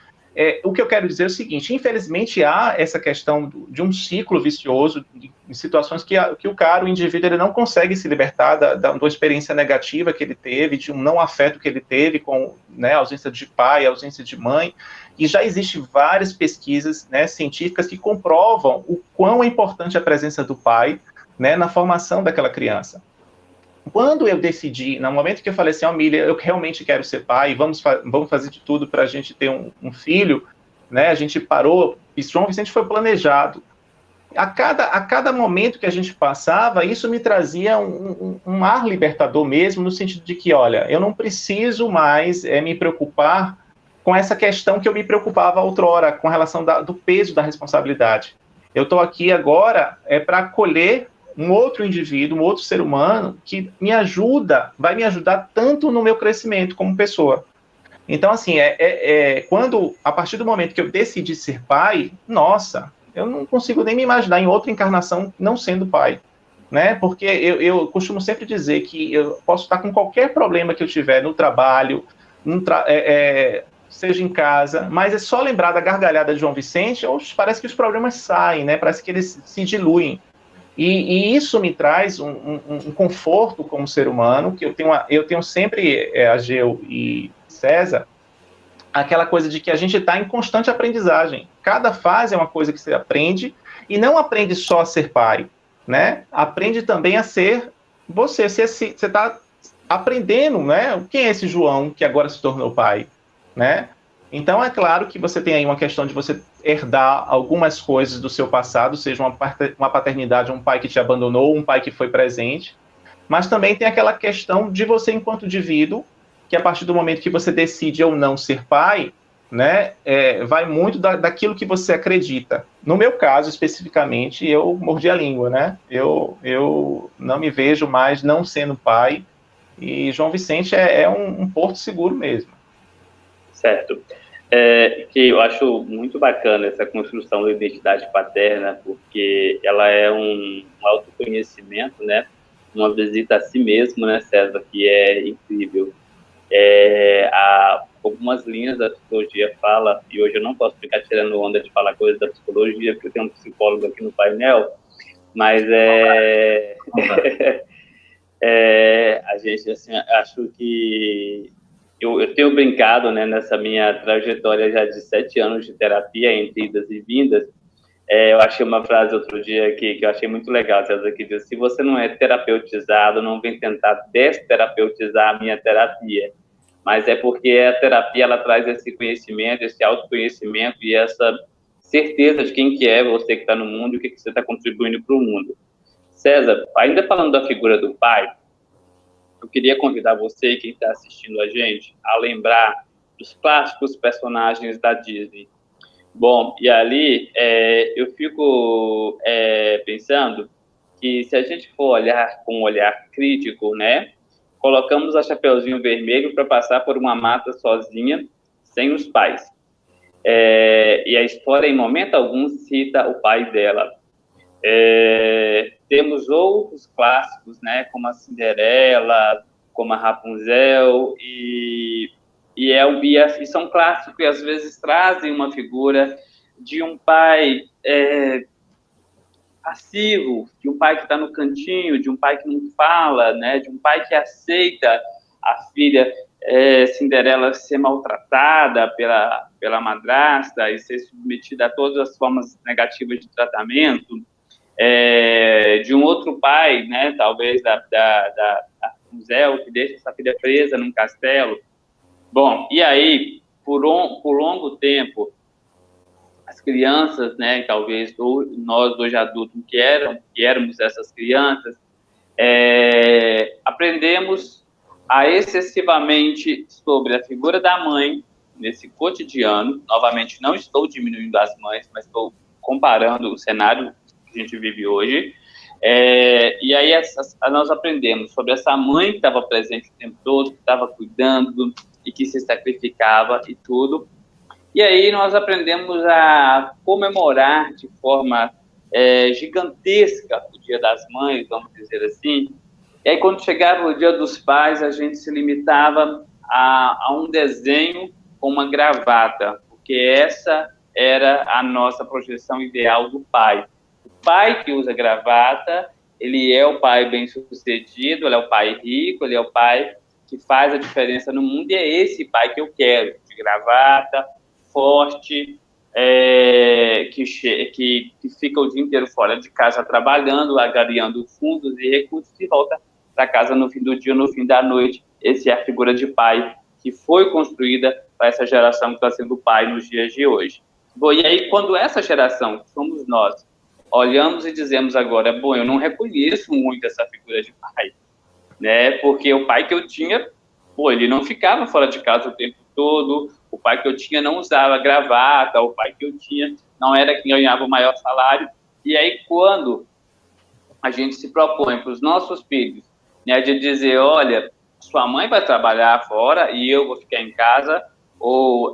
o que eu quero dizer é o seguinte, infelizmente há essa questão de um ciclo vicioso, em situações que o cara, o indivíduo, ele não consegue se libertar da experiência negativa que ele teve, de um não afeto que ele teve com, né, a ausência de pai, a ausência de mãe, e já existem várias pesquisas, né, científicas que comprovam o quão é importante a presença do pai, né, na formação daquela criança. Quando eu decidi, no momento que eu falei assim, Milha, eu realmente quero ser pai, vamos fazer de tudo para a gente ter um filho, né? A gente parou, e João Vicente foi planejado. A cada momento que a gente passava, isso me trazia um ar libertador mesmo, no sentido de que, olha, eu não preciso mais me preocupar com essa questão que eu me preocupava outrora, com relação do peso da responsabilidade. Eu estou aqui agora para acolher um outro indivíduo, um outro ser humano que vai me ajudar tanto no meu crescimento como pessoa. Então, assim, quando, a partir do momento que eu decidi ser pai, nossa, eu não consigo nem me imaginar em outra encarnação não sendo pai, né? Porque eu costumo sempre dizer que eu posso estar com qualquer problema que eu tiver no trabalho, seja em casa, mas é só lembrar da gargalhada de João Vicente, parece que os problemas saem, né? Parece que eles se diluem. E isso me traz um conforto como ser humano, que eu tenho sempre, Ageu e César, aquela coisa de que a gente está em constante aprendizagem. Cada fase é uma coisa que você aprende, e não aprende só a ser pai, né? Aprende também a ser você. Você está aprendendo, né? Quem é esse João que agora se tornou pai, né? Então, é claro que você tem aí uma questão de você herdar algumas coisas do seu passado, seja uma paternidade, um pai que te abandonou, um pai que foi presente, mas também tem aquela questão de você, enquanto indivíduo, que a partir do momento que você decide ou não ser pai, né, vai muito daquilo que você acredita. No meu caso, especificamente, eu mordi a língua, né? Eu não me vejo mais não sendo pai, e João Vicente é um porto seguro mesmo. Certo. Que eu acho muito bacana essa construção da identidade paterna, porque ela é um autoconhecimento, né? Uma visita a si mesmo, né, César, que é incrível. Há algumas linhas da psicologia fala, e hoje eu não posso ficar tirando onda de falar coisas da psicologia, porque eu tenho um psicólogo aqui no painel, mas a gente, assim, acho que eu tenho brincado, né, nessa minha trajetória já de 7 anos de terapia, entre idas e vindas. Eu achei uma frase outro dia que eu achei muito legal, César, que diz: se você não é terapeutizado, não vem tentar desterapeutizar a minha terapia. Mas é porque a terapia, ela traz esse conhecimento, esse autoconhecimento e essa certeza de quem que é você que está no mundo e o que você está contribuindo para o mundo. César, ainda falando da figura do pai, eu queria convidar você e quem está assistindo a gente a lembrar dos clássicos personagens da Disney. Bom, e ali eu fico pensando que se a gente for olhar com um olhar crítico, né, colocamos a Chapeuzinho Vermelho para passar por uma mata sozinha, sem os pais. E a história, em momento algum, cita o pai dela. Temos outros clássicos, né, como a Cinderela, como a Rapunzel, e são clássicos que às vezes trazem uma figura de um pai passivo, de um pai que está no cantinho, de um pai que não fala, né, de um pai que aceita a filha Cinderela ser maltratada pela madrasta e ser submetida a todas as formas negativas de tratamento. De um outro pai, né, talvez da Rapunzel, que deixa essa filha presa num castelo. Bom, e aí, por longo tempo, as crianças, né, talvez nós hoje adultos que éramos essas crianças, aprendemos excessivamente sobre a figura da mãe nesse cotidiano. Novamente, não estou diminuindo as mães, mas estou comparando o cenário que a gente vive hoje. E aí nós aprendemos sobre essa mãe que estava presente o tempo todo, que estava cuidando e que se sacrificava e tudo. E aí nós aprendemos a comemorar de forma gigantesca o Dia das Mães, vamos dizer assim. E aí quando chegava o Dia dos Pais, a gente se limitava a um desenho com uma gravata, porque essa era a nossa projeção ideal do pai. O pai que usa gravata, ele é o pai bem-sucedido, ele é o pai rico, ele é o pai que faz a diferença no mundo, e é esse pai que eu quero, de gravata, forte, que fica o dia inteiro fora de casa trabalhando, agariando fundos e recursos e volta para casa no fim do dia, no fim da noite. Essa é a figura de pai que foi construída para essa geração que está sendo pai nos dias de hoje. Bom, e aí, quando essa geração, que somos nós, olhamos e dizemos agora, bom, eu não reconheço muito essa figura de pai, né? Porque o pai que eu tinha, pô, ele não ficava fora de casa o tempo todo, o pai que eu tinha não usava gravata, o pai que eu tinha não era quem ganhava o maior salário. E aí, quando a gente se propõe para os nossos filhos, né, de dizer, olha, sua mãe vai trabalhar fora e eu vou ficar em casa, ou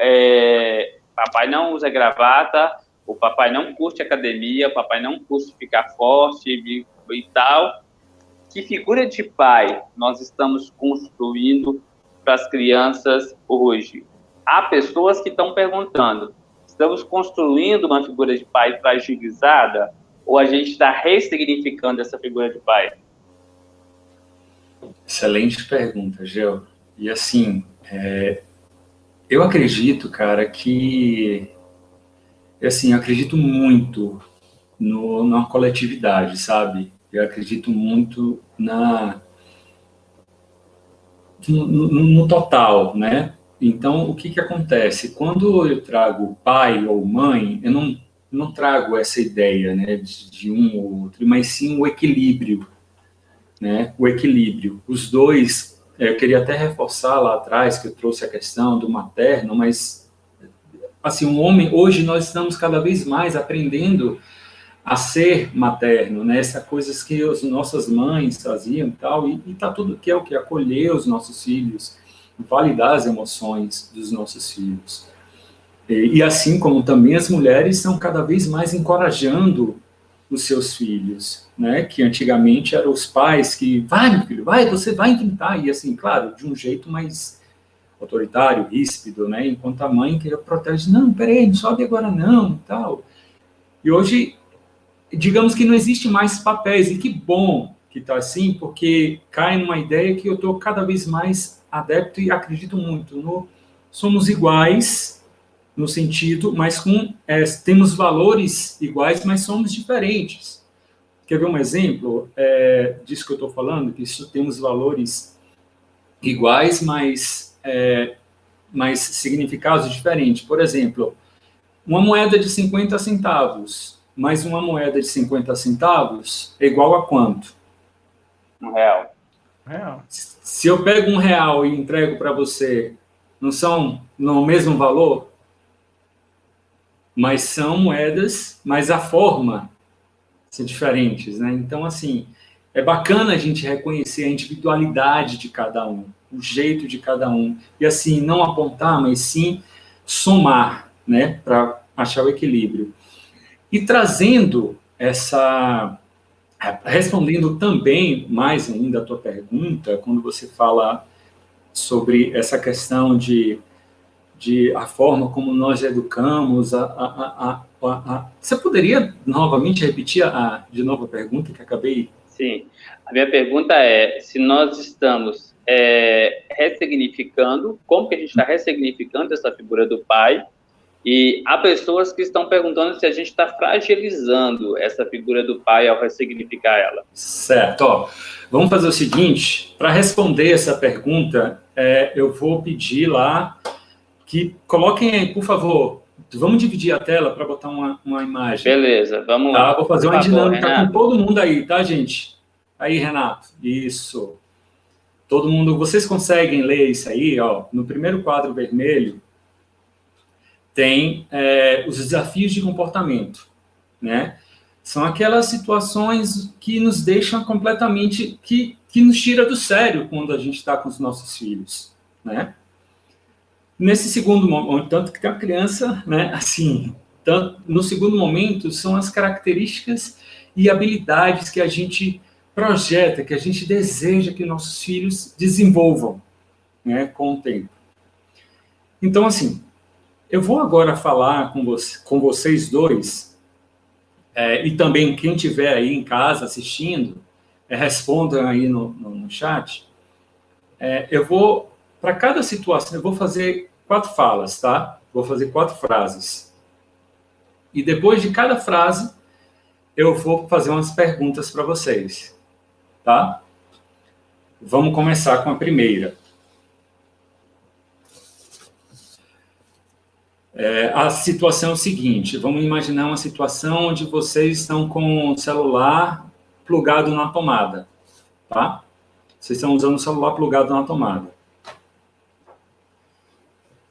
papai não usa gravata, o papai não curte academia, o papai não curte ficar forte e tal. Que figura de pai nós estamos construindo para as crianças hoje? Há pessoas que estão perguntando, estamos construindo uma figura de pai fragilizada ou a gente está ressignificando essa figura de pai? Excelente pergunta, Gel. E assim, eu acredito, cara, que... Assim, eu acredito muito na coletividade, sabe? Eu acredito muito no total, né? Então, o que acontece? Quando eu trago pai ou mãe, eu não trago essa ideia, né, de um ou outro, mas sim o equilíbrio, né? O equilíbrio. Os dois, eu queria até reforçar lá atrás, que eu trouxe a questão do materno, mas, assim, um homem, hoje nós estamos cada vez mais aprendendo a ser materno, né? Essas coisas que as nossas mães faziam e tal, e tá tudo que é o que? Acolher os nossos filhos, validar as emoções dos nossos filhos. E assim como também as mulheres estão cada vez mais encorajando os seus filhos, né? Que antigamente eram os pais que, vai, meu filho, vai, você vai enfrentar, e assim, claro, de um jeito mais autoritário, ríspido, né? Enquanto a mãe que protege, não, peraí, não sobe agora não, e tal. E hoje, digamos que não existe mais papéis, e que bom que está assim, porque cai numa ideia que eu estou cada vez mais adepto e acredito muito no somos iguais, no sentido, mas temos valores iguais, mas somos diferentes. Quer ver um exemplo disso que eu estou falando? Que temos valores iguais, mas significados diferentes. Por exemplo, uma moeda de 50 centavos, mais uma moeda de 50 centavos é igual a quanto? R$1. Se eu pego R$1 e entrego para você, não são no mesmo valor? Mas são moedas, mas a forma são diferentes, né? Então, assim, é bacana a gente reconhecer a individualidade de cada um, o jeito de cada um, e assim, não apontar, mas sim somar, né, para achar o equilíbrio. E trazendo respondendo também, mais ainda a tua pergunta, quando você fala sobre essa questão de a forma como nós educamos, você poderia novamente repetir de novo a pergunta que acabei? Sim, a minha pergunta é se nós estamos ressignificando, como que a gente está ressignificando essa figura do pai, e há pessoas que estão perguntando se a gente está fragilizando essa figura do pai ao ressignificar ela. Certo, ó, vamos fazer o seguinte, para responder essa pergunta, eu vou pedir lá que coloquem aí, por favor, vamos dividir a tela para botar uma imagem. Beleza, vamos lá. Vou fazer uma dinâmica com todo mundo aí, tá, gente? Aí, Renato, isso. Todo mundo, vocês conseguem ler isso aí, ó, no primeiro quadro vermelho, tem os desafios de comportamento, né? São aquelas situações que nos deixam completamente, que nos tira do sério quando a gente está com os nossos filhos, né? Nesse segundo momento, tanto que tem uma criança, né, assim, no segundo momento, são as características e habilidades que a gente projeta, que a gente deseja que nossos filhos desenvolvam, né, com o tempo. Então, assim, Eu vou agora falar com vocês dois, e também quem estiver aí em casa assistindo, respondam aí no chat. Eu vou, para cada situação, eu vou fazer 4 falas, tá? Vou fazer 4 frases. E depois de cada frase, eu vou fazer umas perguntas para vocês, tá? Vamos começar com a primeira. A situação é o seguinte, vamos imaginar uma situação onde vocês estão com o celular plugado na tomada, tá? Vocês estão usando o celular plugado na tomada.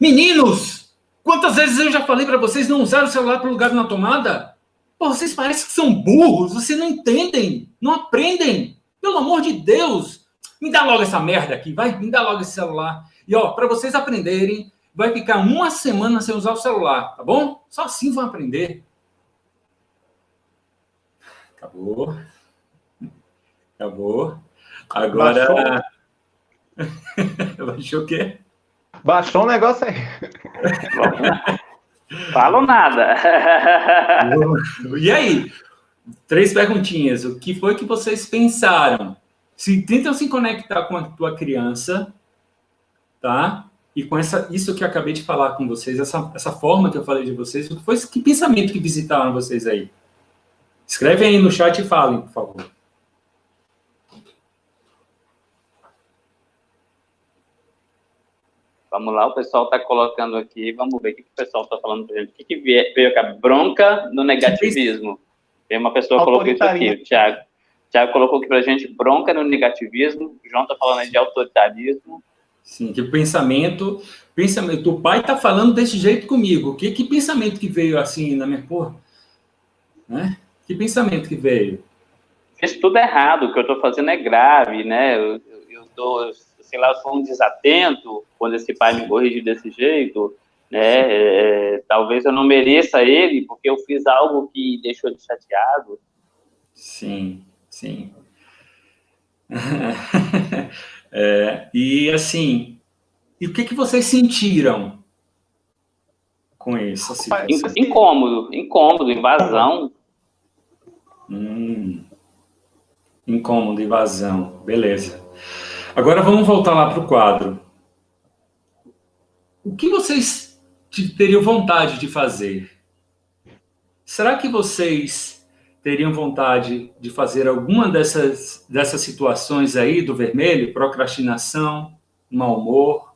Meninos, quantas vezes eu já falei para vocês não usarem o celular plugado na tomada? Pô, vocês parecem que são burros, vocês não entendem, não aprendem. Pelo amor de Deus, me dá logo essa merda aqui, vai, me dá logo esse celular. E ó, para vocês aprenderem, vai ficar 1 semana sem usar o celular, tá bom? Só assim vão aprender. Acabou. Agora... Baixou o quê? Baixou um negócio aí. Falo nada. E aí? 3 perguntinhas. O que foi que vocês pensaram? Tentam se conectar com a tua criança, tá? E com isso que eu acabei de falar com vocês, essa forma que eu falei de vocês, que pensamento que visitaram vocês aí? Escrevem aí no chat e falem, por favor. Vamos lá, o pessoal está colocando aqui, vamos ver o que o pessoal está falando para a gente. O que veio aqui? Bronca no negativismo. Tem uma pessoa que colocou isso aqui, o Thiago. O Thiago colocou aqui para a gente, bronca no negativismo. O João está falando aí de autoritarismo. Sim, que pensamento, o pai está falando desse jeito comigo. Que pensamento que veio assim na minha porra? Né? Que pensamento que veio? Fiz tudo errado, o que eu estou fazendo é grave, né? Eu sei lá, eu sou um desatento quando esse pai me corrige desse jeito, né? Talvez eu não mereça ele porque eu fiz algo que deixou ele chateado. Sim. E assim, e o que vocês sentiram com isso? Assim? Incômodo, invasão. Incômodo, invasão, beleza. Agora vamos voltar lá para o quadro. O que vocês teriam vontade de fazer? Será que vocês teriam vontade de fazer alguma dessas situações aí do vermelho? Procrastinação, mau humor,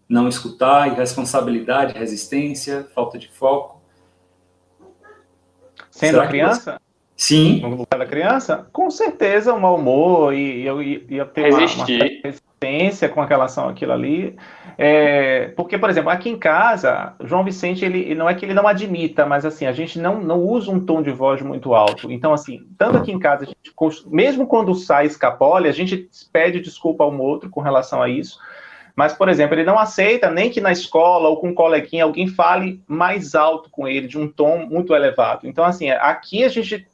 não escutar, irresponsabilidade, resistência, falta de foco? Sendo criança? Sim. No lugar da criança? Com certeza, o mau humor e eu ia ter uma resistência com relação àquilo ali. Porque, por exemplo, aqui em casa, João Vicente, ele não é que ele não admita, mas assim, a gente não usa um tom de voz muito alto. Então, assim, tanto aqui em casa, a gente, mesmo quando sai escapole, a gente pede desculpa um ao outro com relação a isso. Mas, por exemplo, ele não aceita nem que na escola ou com um coleguinha alguém fale mais alto com ele, de um tom muito elevado. Então, assim, aqui a gente,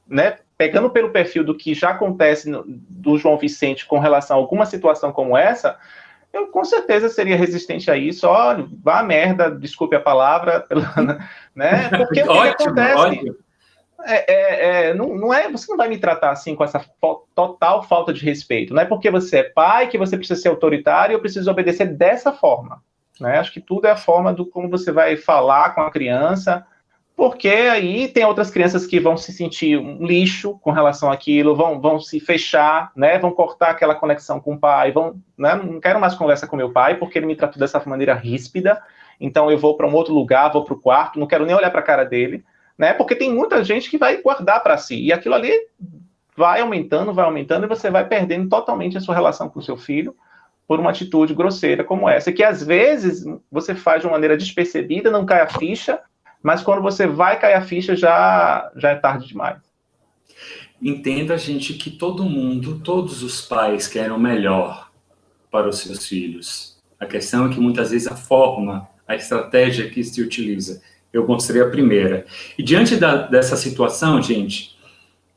né, pegando pelo perfil do que já acontece do João Vicente com relação a alguma situação como essa, eu com certeza seria resistente a isso. Olha, vá a merda, desculpe a palavra, né? Porque o que acontece? Ótimo. Você não vai me tratar assim com essa total falta de respeito. Não é porque você é pai que você precisa ser autoritário e eu preciso obedecer dessa forma. Né? Acho que tudo é a forma do como você vai falar com a criança, porque aí tem outras crianças que vão se sentir um lixo com relação àquilo, vão se fechar, né? Vão cortar aquela conexão com o pai, né? Não quero mais conversa com meu pai porque ele me tratou dessa maneira ríspida, então eu vou para um outro lugar, vou para o quarto, não quero nem olhar para a cara dele. Né? Porque tem muita gente que vai guardar para si, e aquilo ali vai aumentando, e você vai perdendo totalmente a sua relação com o seu filho por uma atitude grosseira como essa, que às vezes você faz de uma maneira despercebida, não cai a ficha, mas quando você vai cair a ficha já é tarde demais. Entenda, gente, que todos os pais querem o melhor para os seus filhos. A questão é que muitas vezes a estratégia que se utiliza. Eu mostrei a primeira. E diante dessa situação, gente,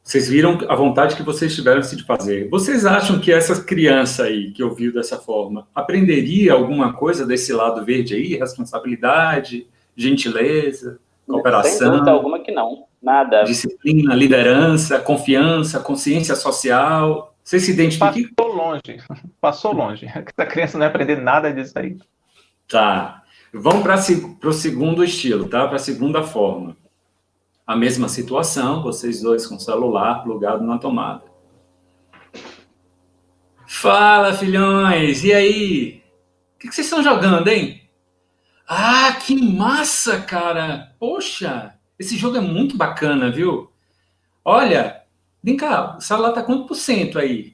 Vocês viram a vontade que vocês tiveram de fazer. Vocês acham que essa criança aí, que ouviu dessa forma, aprenderia alguma coisa desse lado verde aí? Responsabilidade, gentileza, cooperação? Sem dúvida alguma que não. Nada. Disciplina, liderança, confiança, consciência social. Você se identifica? Passou longe. Essa criança não vai aprender nada disso aí. Tá. Vamos para o segundo estilo, tá? Para a segunda forma. A mesma situação, vocês dois com o celular plugado na tomada. Fala, filhões! E aí? O que vocês estão jogando, hein? Ah, que massa, cara! Poxa, esse jogo é muito bacana, viu? Olha, vem cá, o celular tá quanto por cento aí?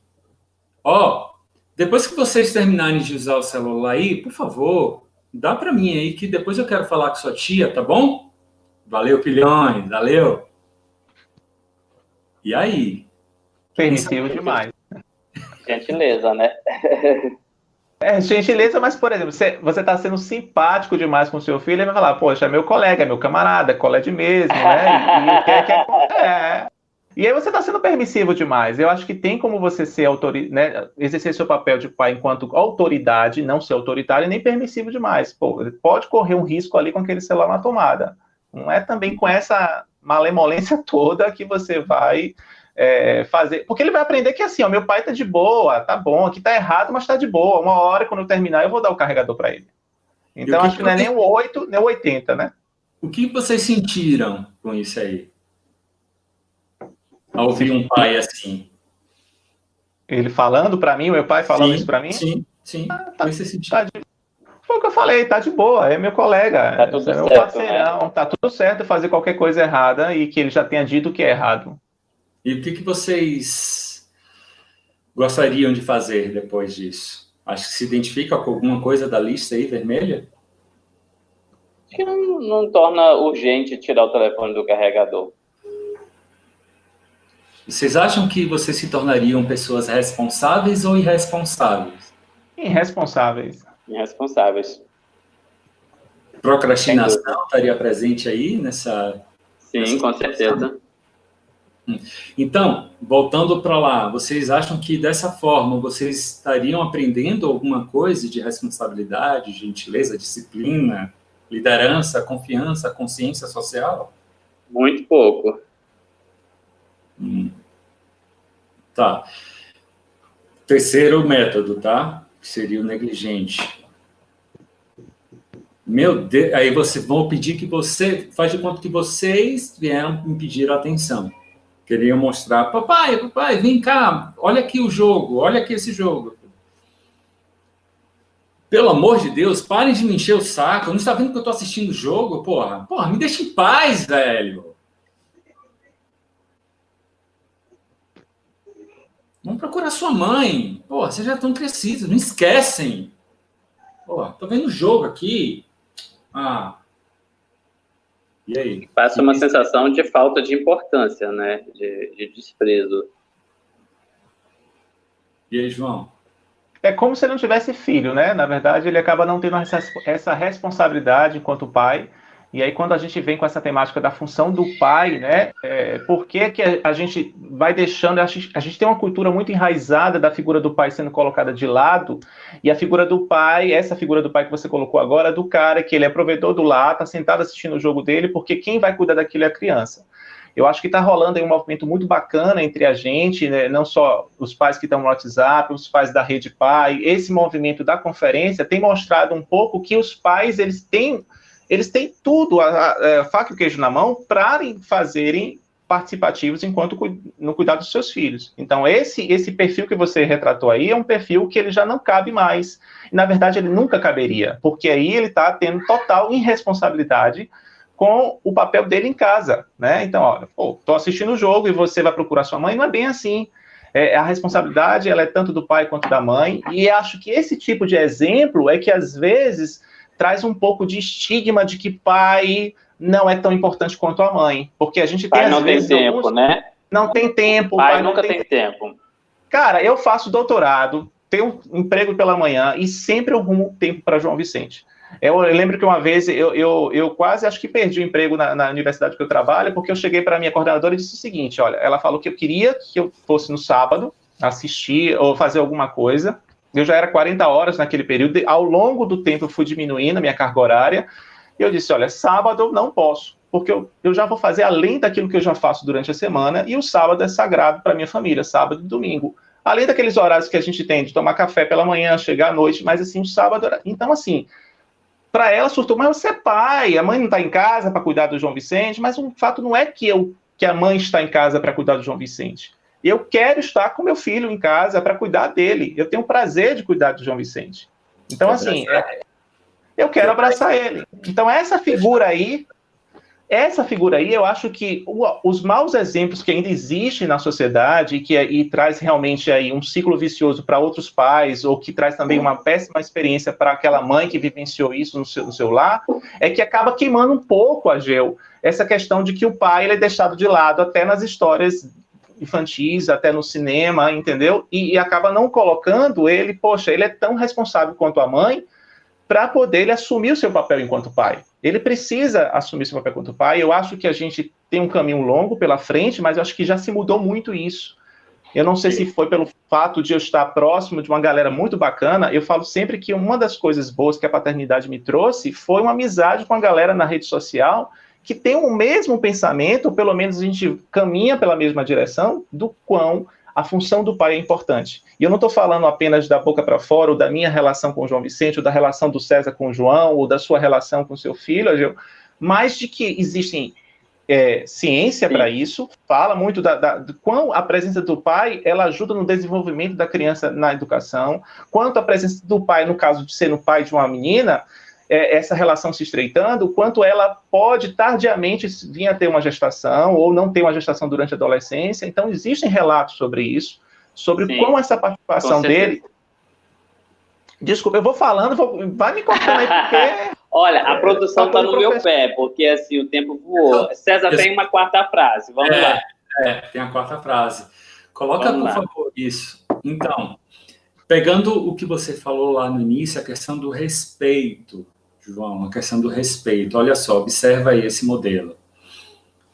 Ó, depois que vocês terminarem de usar o celular aí, por favor, dá para mim aí, que depois eu quero falar com sua tia, tá bom? Valeu, filhões, valeu. E aí? Permissivo demais. Gentileza, né? É, gentileza, mas, por exemplo, você está sendo simpático demais com o seu filho, ele vai falar, poxa, é meu colega, é meu camarada, é colega de mesmo, né? E aí você está sendo permissivo demais. Eu acho que tem como você ser né, exercer seu papel de pai enquanto autoridade, não ser autoritário, nem permissivo demais. Pô, pode correr um risco ali com aquele celular na tomada. Não é também com essa malemolência toda que você vai fazer. Porque ele vai aprender que assim, ó, meu pai tá de boa, tá bom, aqui tá errado, mas tá de boa. Uma hora, quando eu terminar, eu vou dar o carregador para ele. Então, acho que não é nem o 8, nem o 80, né? O que vocês sentiram com isso aí? Ao ouvir um pai assim? Ele falando para mim, o meu pai falando isso para mim? Sim. Tá, foi o que eu falei, tá de boa, é meu colega, tá tudo é meu certo, parceirão, né? Tá tudo certo fazer qualquer coisa errada e que ele já tenha dito que é errado. E o que vocês gostariam de fazer depois disso? Acho que se identifica com alguma coisa da lista aí, vermelha? Acho que não torna urgente tirar o telefone do carregador. Vocês acham que vocês se tornariam pessoas responsáveis ou irresponsáveis? Irresponsáveis. Irresponsáveis. Procrastinação estaria presente aí nessa... Sim, com certeza. Então, voltando para lá, vocês acham que dessa forma vocês estariam aprendendo alguma coisa de responsabilidade, gentileza, disciplina, liderança, confiança, consciência social? Muito pouco. Tá. Terceiro método, tá? Que seria o negligente. Meu Deus, aí vão pedir que você faz de conta que vocês vieram me pedir atenção. Queriam mostrar, papai, vem cá, olha aqui o jogo, olha aqui esse jogo. Pelo amor de Deus, parem de me encher o saco. Não está vendo que eu estou assistindo o jogo, porra? Porra, me deixa em paz, velho. Vamos procurar sua mãe. Porra, vocês já estão crescidos, não esquecem. Porra, tô vendo o jogo aqui. Ah. E aí? Passa uma sensação de falta de importância, né? De desprezo. E aí, João? É como se ele não tivesse filho, né? Na verdade, ele acaba não tendo essa responsabilidade enquanto pai. E aí, quando a gente vem com essa temática da função do pai, né? Por que a gente vai deixando... A gente tem uma cultura muito enraizada da figura do pai sendo colocada de lado, e a figura do pai, essa figura do pai que você colocou agora, do cara que ele é provedor do lar, está sentado assistindo o jogo dele, porque quem vai cuidar daquilo é a criança. Eu acho que está rolando aí um movimento muito bacana entre a gente, né? Não só os pais que estão no WhatsApp, os pais da Rede Pai. Esse movimento da conferência tem mostrado um pouco que os pais, eles têm tudo, a faca e o queijo na mão, para fazerem participativos no cuidado dos seus filhos. Então, esse perfil que você retratou aí é um perfil que ele já não cabe mais. E, na verdade, ele nunca caberia, porque aí ele está tendo total irresponsabilidade com o papel dele em casa, né? Então, olha, tô assistindo o jogo e você vai procurar sua mãe, não é bem assim. A responsabilidade, ela é tanto do pai quanto da mãe, e acho que esse tipo de exemplo é que, às vezes, traz um pouco de estigma de que pai não é tão importante quanto a mãe, porque a gente tem, às vezes... Pai não tem tempo, né? Não tem tempo. Pai nunca tem tempo. Cara, eu faço doutorado, tenho um emprego pela manhã e sempre eu arrumo tempo para João Vicente. Eu lembro que uma vez eu quase acho que perdi o emprego na universidade que eu trabalho, porque eu cheguei para a minha coordenadora e disse o seguinte: olha, ela falou que eu queria que eu fosse no sábado assistir ou fazer alguma coisa. Eu já era 40 horas naquele período, ao longo do tempo eu fui diminuindo a minha carga horária, e eu disse: olha, sábado eu não posso, porque eu já vou fazer além daquilo que eu já faço durante a semana, e o sábado é sagrado para minha família, sábado e domingo. Além daqueles horários que a gente tem de tomar café pela manhã, chegar à noite, mas assim, o sábado era... Então, assim, para ela surtou, mas você é pai, a mãe não está em casa para cuidar do João Vicente, mas o fato não é que a mãe está em casa para cuidar do João Vicente. Eu quero estar com meu filho em casa para cuidar dele. Eu tenho o prazer de cuidar do João Vicente. Então, assim, eu quero abraçar ele. Então, essa figura aí, eu acho que os maus exemplos que ainda existem na sociedade e traz realmente aí um ciclo vicioso para outros pais, ou que traz também uma péssima experiência para aquela mãe que vivenciou isso no seu lar, é que acaba queimando um pouco, Ageu, essa questão de que o pai ele é deixado de lado até nas histórias infantis, até no cinema, entendeu? E acaba não colocando ele, poxa, ele é tão responsável quanto a mãe, para poder ele assumir o seu papel enquanto pai. Ele precisa assumir seu papel enquanto pai. Eu acho que a gente tem um caminho longo pela frente, mas eu acho que já se mudou muito isso. Eu não sei se foi pelo fato de eu estar próximo de uma galera muito bacana. Eu falo sempre que uma das coisas boas que a paternidade me trouxe foi uma amizade com a galera na rede social que tem o mesmo pensamento, ou pelo menos a gente caminha pela mesma direção, do quão a função do pai é importante. E eu não estou falando apenas da boca para fora, ou da minha relação com o João Vicente, ou da relação do César com o João, ou da sua relação com o seu filho, Ageu, mas de que existem ciência para isso, fala muito de quão a presença do pai, ela ajuda no desenvolvimento da criança na educação, quanto a presença do pai, no caso de ser o pai de uma menina, essa relação se estreitando, quanto ela pode tardiamente vir a ter uma gestação ou não ter uma gestação durante a adolescência. Então, existem relatos sobre isso, sobre como essa participação dele... Desculpa, eu vou falando, vai me cortando aí, porque... Olha, a produção está no meu pé, porque assim, o tempo voou. César tem uma quarta frase, vamos lá. Tem a quarta frase. Coloca, por favor, isso. Então, pegando o que você falou lá no início, a questão do respeito, João, a questão do respeito. Olha só, observa aí esse modelo.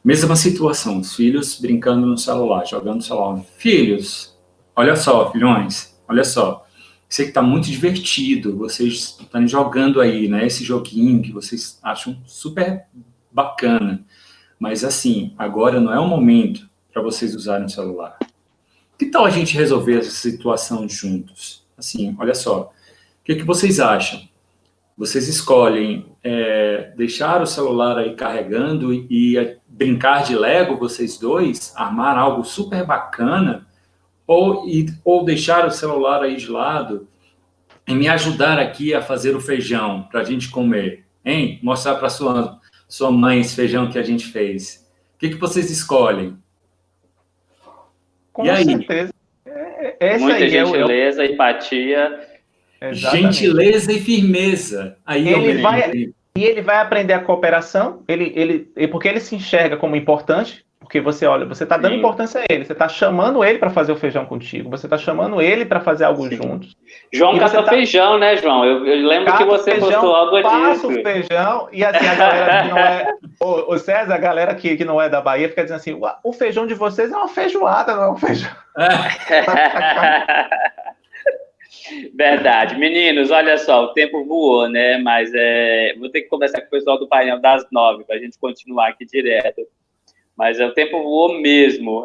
Mesma situação, os filhos brincando no celular, jogando no celular. Filhos, olha só, filhões, olha só. Sei que está muito divertido, vocês estão jogando aí, né, esse joguinho que vocês acham super bacana. Mas assim, agora não é o momento para vocês usarem o celular. Que tal a gente resolver essa situação juntos? Assim, olha só, o que vocês acham? Vocês escolhem deixar o celular aí carregando e brincar de Lego, vocês dois, armar algo super bacana, ou deixar o celular aí de lado e me ajudar aqui a fazer o feijão para a gente comer, hein? Mostrar para sua mãe esse feijão que a gente fez. O que vocês escolhem? Com certeza. Muita gentileza, empatia. Exatamente. Gentileza e firmeza. Aí ele vai aprender a cooperação, porque ele se enxerga como importante, porque você está dando importância a ele, você está chamando ele para fazer o feijão contigo, você está chamando ele para fazer algo juntos. João cata feijão, né, João? Eu lembro que você postou algo disso. Passa o feijão, e assim, a galera que não é... O César, a galera que não é da Bahia, fica dizendo assim, o feijão de vocês é uma feijoada, não é um feijão. Verdade. Meninos, olha só, o tempo voou, né? Mas vou ter que conversar com o pessoal do painel das 9 para a gente continuar aqui direto. Mas o tempo voou mesmo.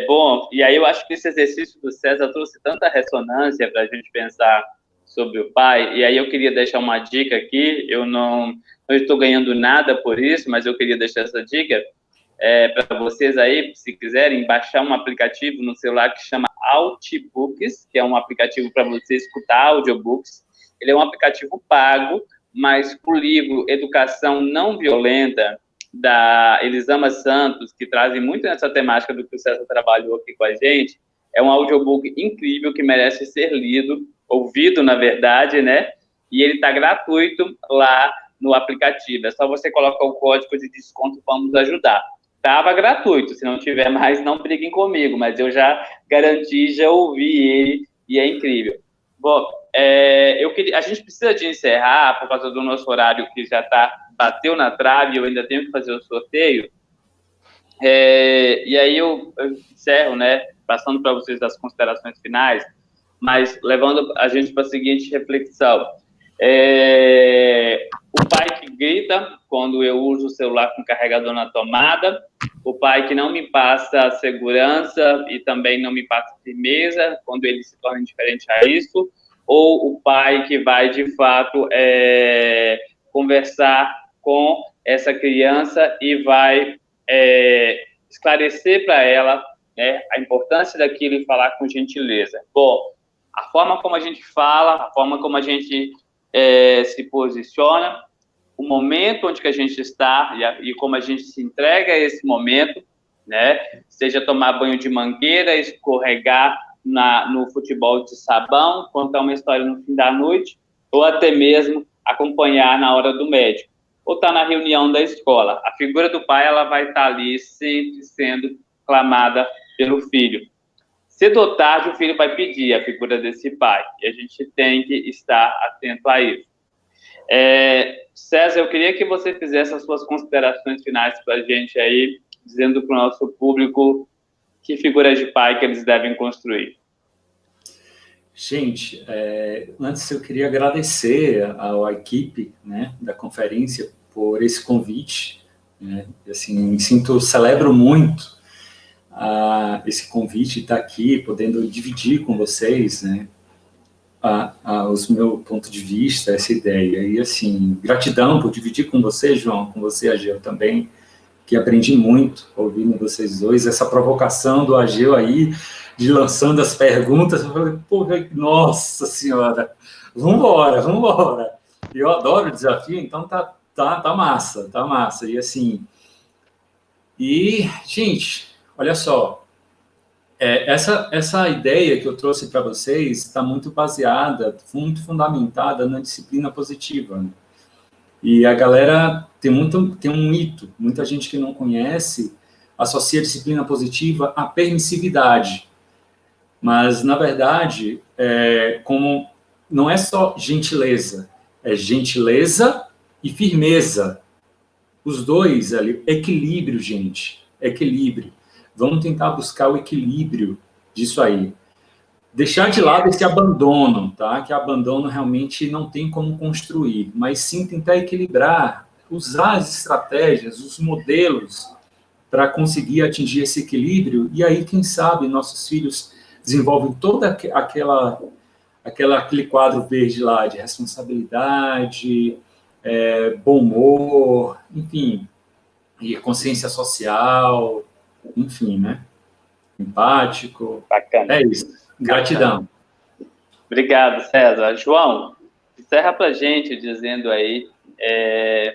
Bom, e aí eu acho que esse exercício do César trouxe tanta ressonância para a gente pensar sobre o pai, e aí eu queria deixar uma dica aqui, eu não estou ganhando nada por isso, mas eu queria deixar essa dica para vocês aí, se quiserem, baixar um aplicativo no celular que chama Outbooks, que é um aplicativo para você escutar audiobooks. Ele é um aplicativo pago, mas o livro Educação Não Violenta, da Elisama Santos, que trazem muito nessa temática do que o César trabalhou aqui com a gente, é um audiobook incrível que merece ser lido, ouvido, na verdade, né? E ele está gratuito lá no aplicativo. É só você colocar o código de desconto Vamos Ajudar. Estava gratuito, se não tiver mais, não briguem comigo, mas eu já garanti, já ouvi ele, e é incrível. Bom, a gente precisa de encerrar, por causa do nosso horário que já bateu na trave, eu ainda tenho que fazer o sorteio. E aí eu encerro, né, passando para vocês as considerações finais, mas levando a gente para a seguinte reflexão. O pai que grita quando eu uso o celular com carregador na tomada, o pai que não me passa segurança e também não me passa firmeza quando ele se torna indiferente a isso, ou o pai que vai, de fato, conversar com essa criança e vai esclarecer para ela, né, a importância daquilo e falar com gentileza. Bom, a forma como a gente fala, a forma como a gente se posiciona, o momento onde que a gente está e como a gente se entrega a esse momento, né, seja tomar banho de mangueira, escorregar no futebol de sabão, contar uma história no fim da noite, ou até mesmo acompanhar na hora do médico, ou estar na reunião da escola. A figura do pai, ela vai estar ali sempre sendo clamada pelo filho. Cedo ou tarde, o filho vai pedir a figura desse pai, e a gente tem que estar atento a isso. César, eu queria que você fizesse as suas considerações finais para a gente aí, dizendo para o nosso público que figuras de pai que eles devem construir. Gente, antes eu queria agradecer à equipe, né, da conferência por esse convite, né, assim, celebro muito esse convite, estar aqui, podendo dividir com vocês, né, os meu ponto de vista, essa ideia, e assim, gratidão por dividir com você, João, com você, Ageu, também, que aprendi muito ouvindo vocês dois, essa provocação do Ageu aí, de lançando as perguntas, eu falei, pô, nossa senhora, vambora. Eu adoro o desafio, então tá massa, e assim, gente, olha só, essa ideia que eu trouxe para vocês está muito baseada, muito fundamentada na disciplina positiva, né? E a galera tem um mito, muita gente que não conhece associa a disciplina positiva à permissividade. Mas, na verdade, como não é só gentileza, é gentileza e firmeza. Os dois ali, equilíbrio, gente, equilíbrio. Vamos tentar buscar o equilíbrio disso aí. Deixar de lado esse abandono, tá? Que abandono realmente não tem como construir, mas sim tentar equilibrar, usar as estratégias, os modelos para conseguir atingir esse equilíbrio, e aí, quem sabe, nossos filhos desenvolvem todo aquele quadro verde lá de responsabilidade, bom humor, enfim, e consciência social, enfim, né? Empático. Bacana. É isso. Gratidão. Obrigado, César. João, encerra para a gente dizendo aí,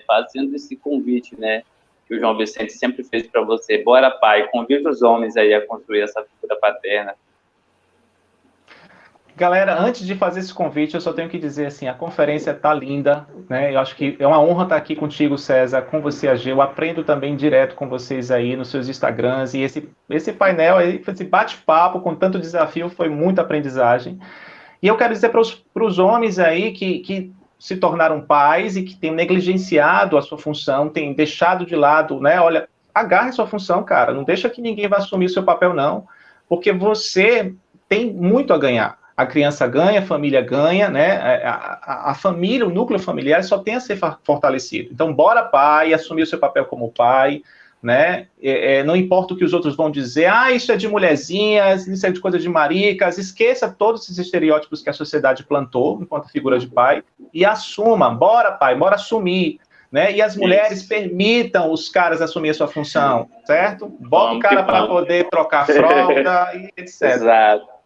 fazendo esse convite, né, que o João Vicente sempre fez para você. Bora, pai, convida os homens aí a construir essa figura paterna. Galera, antes de fazer esse convite, eu só tenho que dizer assim, a conferência tá linda, né? Eu acho que é uma honra estar aqui contigo, César, com você, Ageu. Eu aprendo também direto com vocês aí nos seus Instagrams, e esse painel aí, esse bate-papo com tanto desafio, foi muita aprendizagem. E eu quero dizer para os homens aí que se tornaram pais e que têm negligenciado a sua função, têm deixado de lado, né? Olha, agarre a sua função, cara. Não deixa que ninguém vá assumir o seu papel, não. Porque você tem muito a ganhar. A criança ganha, a família ganha, né? A família, o núcleo familiar só tem a ser fortalecido. Então, bora, pai, assumir o seu papel como pai, né? Não importa o que os outros vão dizer, isso é de mulherzinhas, isso é de coisa de maricas, esqueça todos esses estereótipos que a sociedade plantou enquanto figura de pai e assuma, bora, pai, bora assumir, né? E as mulheres permitam os caras assumir a sua função, certo? Bota o cara para poder trocar fralda e etc. Exato.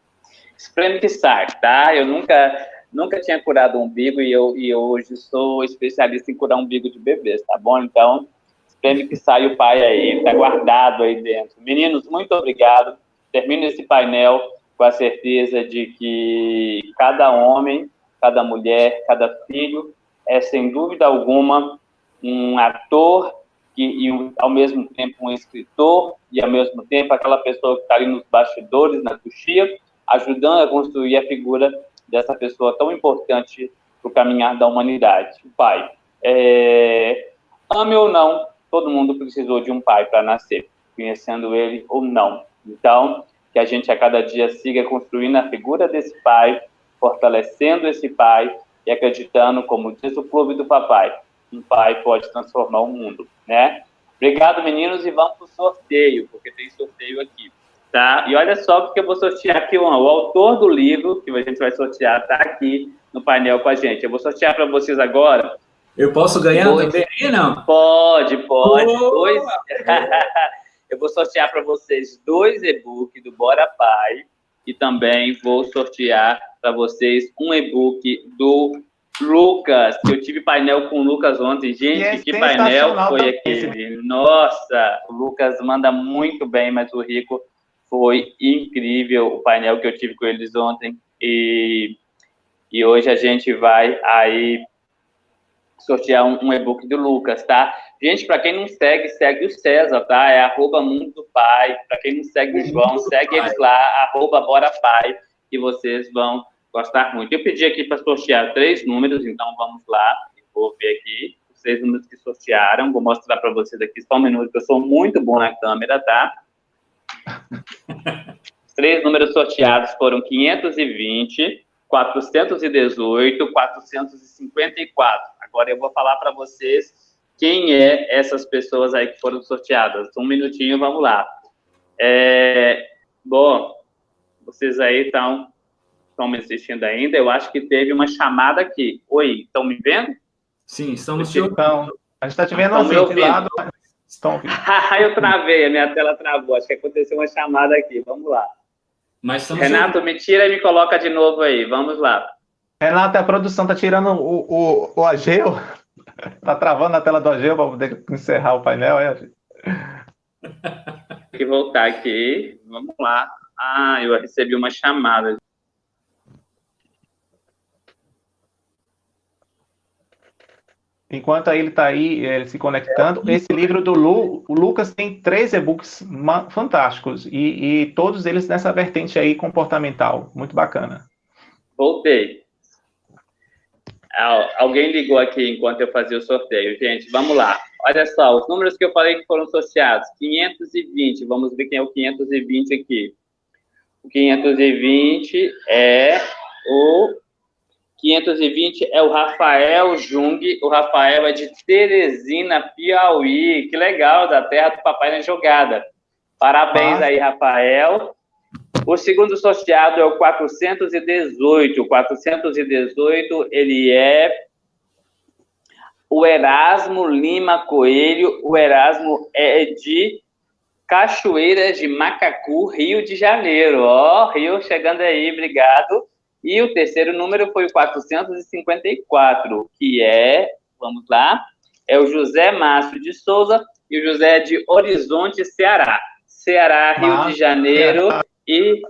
Espreme que sai, tá? Eu nunca tinha curado um umbigo e eu hoje sou especialista em curar umbigo de bebês, tá bom? Então, espreme que sai o pai aí, tá guardado aí dentro. Meninos, muito obrigado. Termino esse painel com a certeza de que cada homem, cada mulher, cada filho é, sem dúvida alguma, um ator e ao mesmo tempo um escritor e, ao mesmo tempo, aquela pessoa que está ali nos bastidores, na coxia, ajudando a construir a figura dessa pessoa tão importante para o caminhar da humanidade, o pai. Ame ou não, todo mundo precisou de um pai para nascer, conhecendo ele ou não. Então, que a gente a cada dia siga construindo a figura desse pai, fortalecendo esse pai e acreditando, como diz o Clube do Papai, um pai pode transformar o mundo, né? Obrigado, meninos, e vamos para o sorteio, porque tem sorteio aqui, tá? E olha só o que eu vou sortear aqui, o autor do livro que a gente vai sortear está aqui no painel com a gente. Eu vou sortear para vocês agora. Eu posso ganhar também, não? Pode. Dois... Eu vou sortear para vocês 2 e-books do Bora Pai e também vou sortear para vocês um e-book do Lucas, que eu tive painel com o Lucas ontem. Gente, que painel foi aquele? Nossa, o Lucas manda muito bem, mas o Rico foi incrível o painel que eu tive com eles ontem. E hoje a gente vai aí sortear um e-book do Lucas, tá? Gente, para quem não segue, segue o César, tá? É @Mundo do Pai. Para quem não segue o João, segue eles lá, @BoraPai, que vocês vão gostar muito. Eu pedi aqui para sortear 3 números, então vamos lá. Eu vou ver aqui os 6 números que sortearam. Vou mostrar para vocês aqui só um minuto, que eu sou muito bom na câmera, tá? Os 3 números sorteados foram 520, 418, 454. Agora eu vou falar para vocês quem é essas pessoas aí que foram sorteadas. Um minutinho, vamos lá. Bom, vocês aí estão me assistindo ainda? Eu acho que teve uma chamada aqui. Oi, estão me vendo? Sim, estamos te ouvindo. A gente está te vendo assim, de lado, mas estão ouvindo. Eu travei, a minha tela travou. Acho que aconteceu uma chamada aqui. Vamos lá. Renato, me tira e me coloca de novo aí. Vamos lá. Renato, a produção está tirando o Ageu. Está travando a tela do Ageu para poder encerrar o painel. Tem que voltar aqui. Vamos lá. Eu recebi uma chamada. Enquanto ele está aí se conectando, esse livro do o Lucas tem 3 e-books fantásticos e todos eles nessa vertente aí comportamental. Muito bacana. Voltei. Alguém ligou aqui enquanto eu fazia o sorteio. Gente, vamos lá. Olha só, os números que eu falei que foram sorteados. 520, vamos ver quem é o 520 aqui. O 520 é o 520 é o Rafael Jung. O Rafael é de Teresina, Piauí. Que legal, da terra do papai na jogada. Parabéns aí, Rafael. O segundo sorteado é o 418. O 418, ele é o Erasmo Lima Coelho. O Erasmo é de Cachoeiras de Macacu, Rio de Janeiro. Rio chegando aí, obrigado. E o terceiro número foi o 454, que vamos lá, é o José Márcio de Souza, e o José é de Horizonte, Ceará. Ceará, Rio de Janeiro e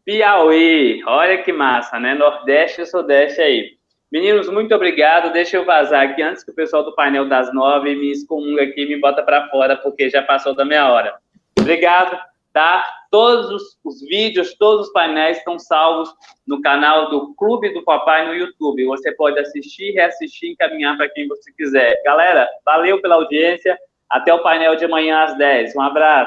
Piauí. Olha que massa, né? Nordeste e Sudeste aí. Meninos, muito obrigado. Deixa eu vazar aqui antes que o pessoal do painel das 9 me excomunga aqui e me bota para fora, porque já passou da meia hora. Obrigado. Tá? Todos os vídeos, todos os painéis estão salvos no canal do Clube do Papai no YouTube. Você pode assistir, reassistir, encaminhar para quem você quiser. Galera, valeu pela audiência. Até o painel de amanhã às 10. Um abraço.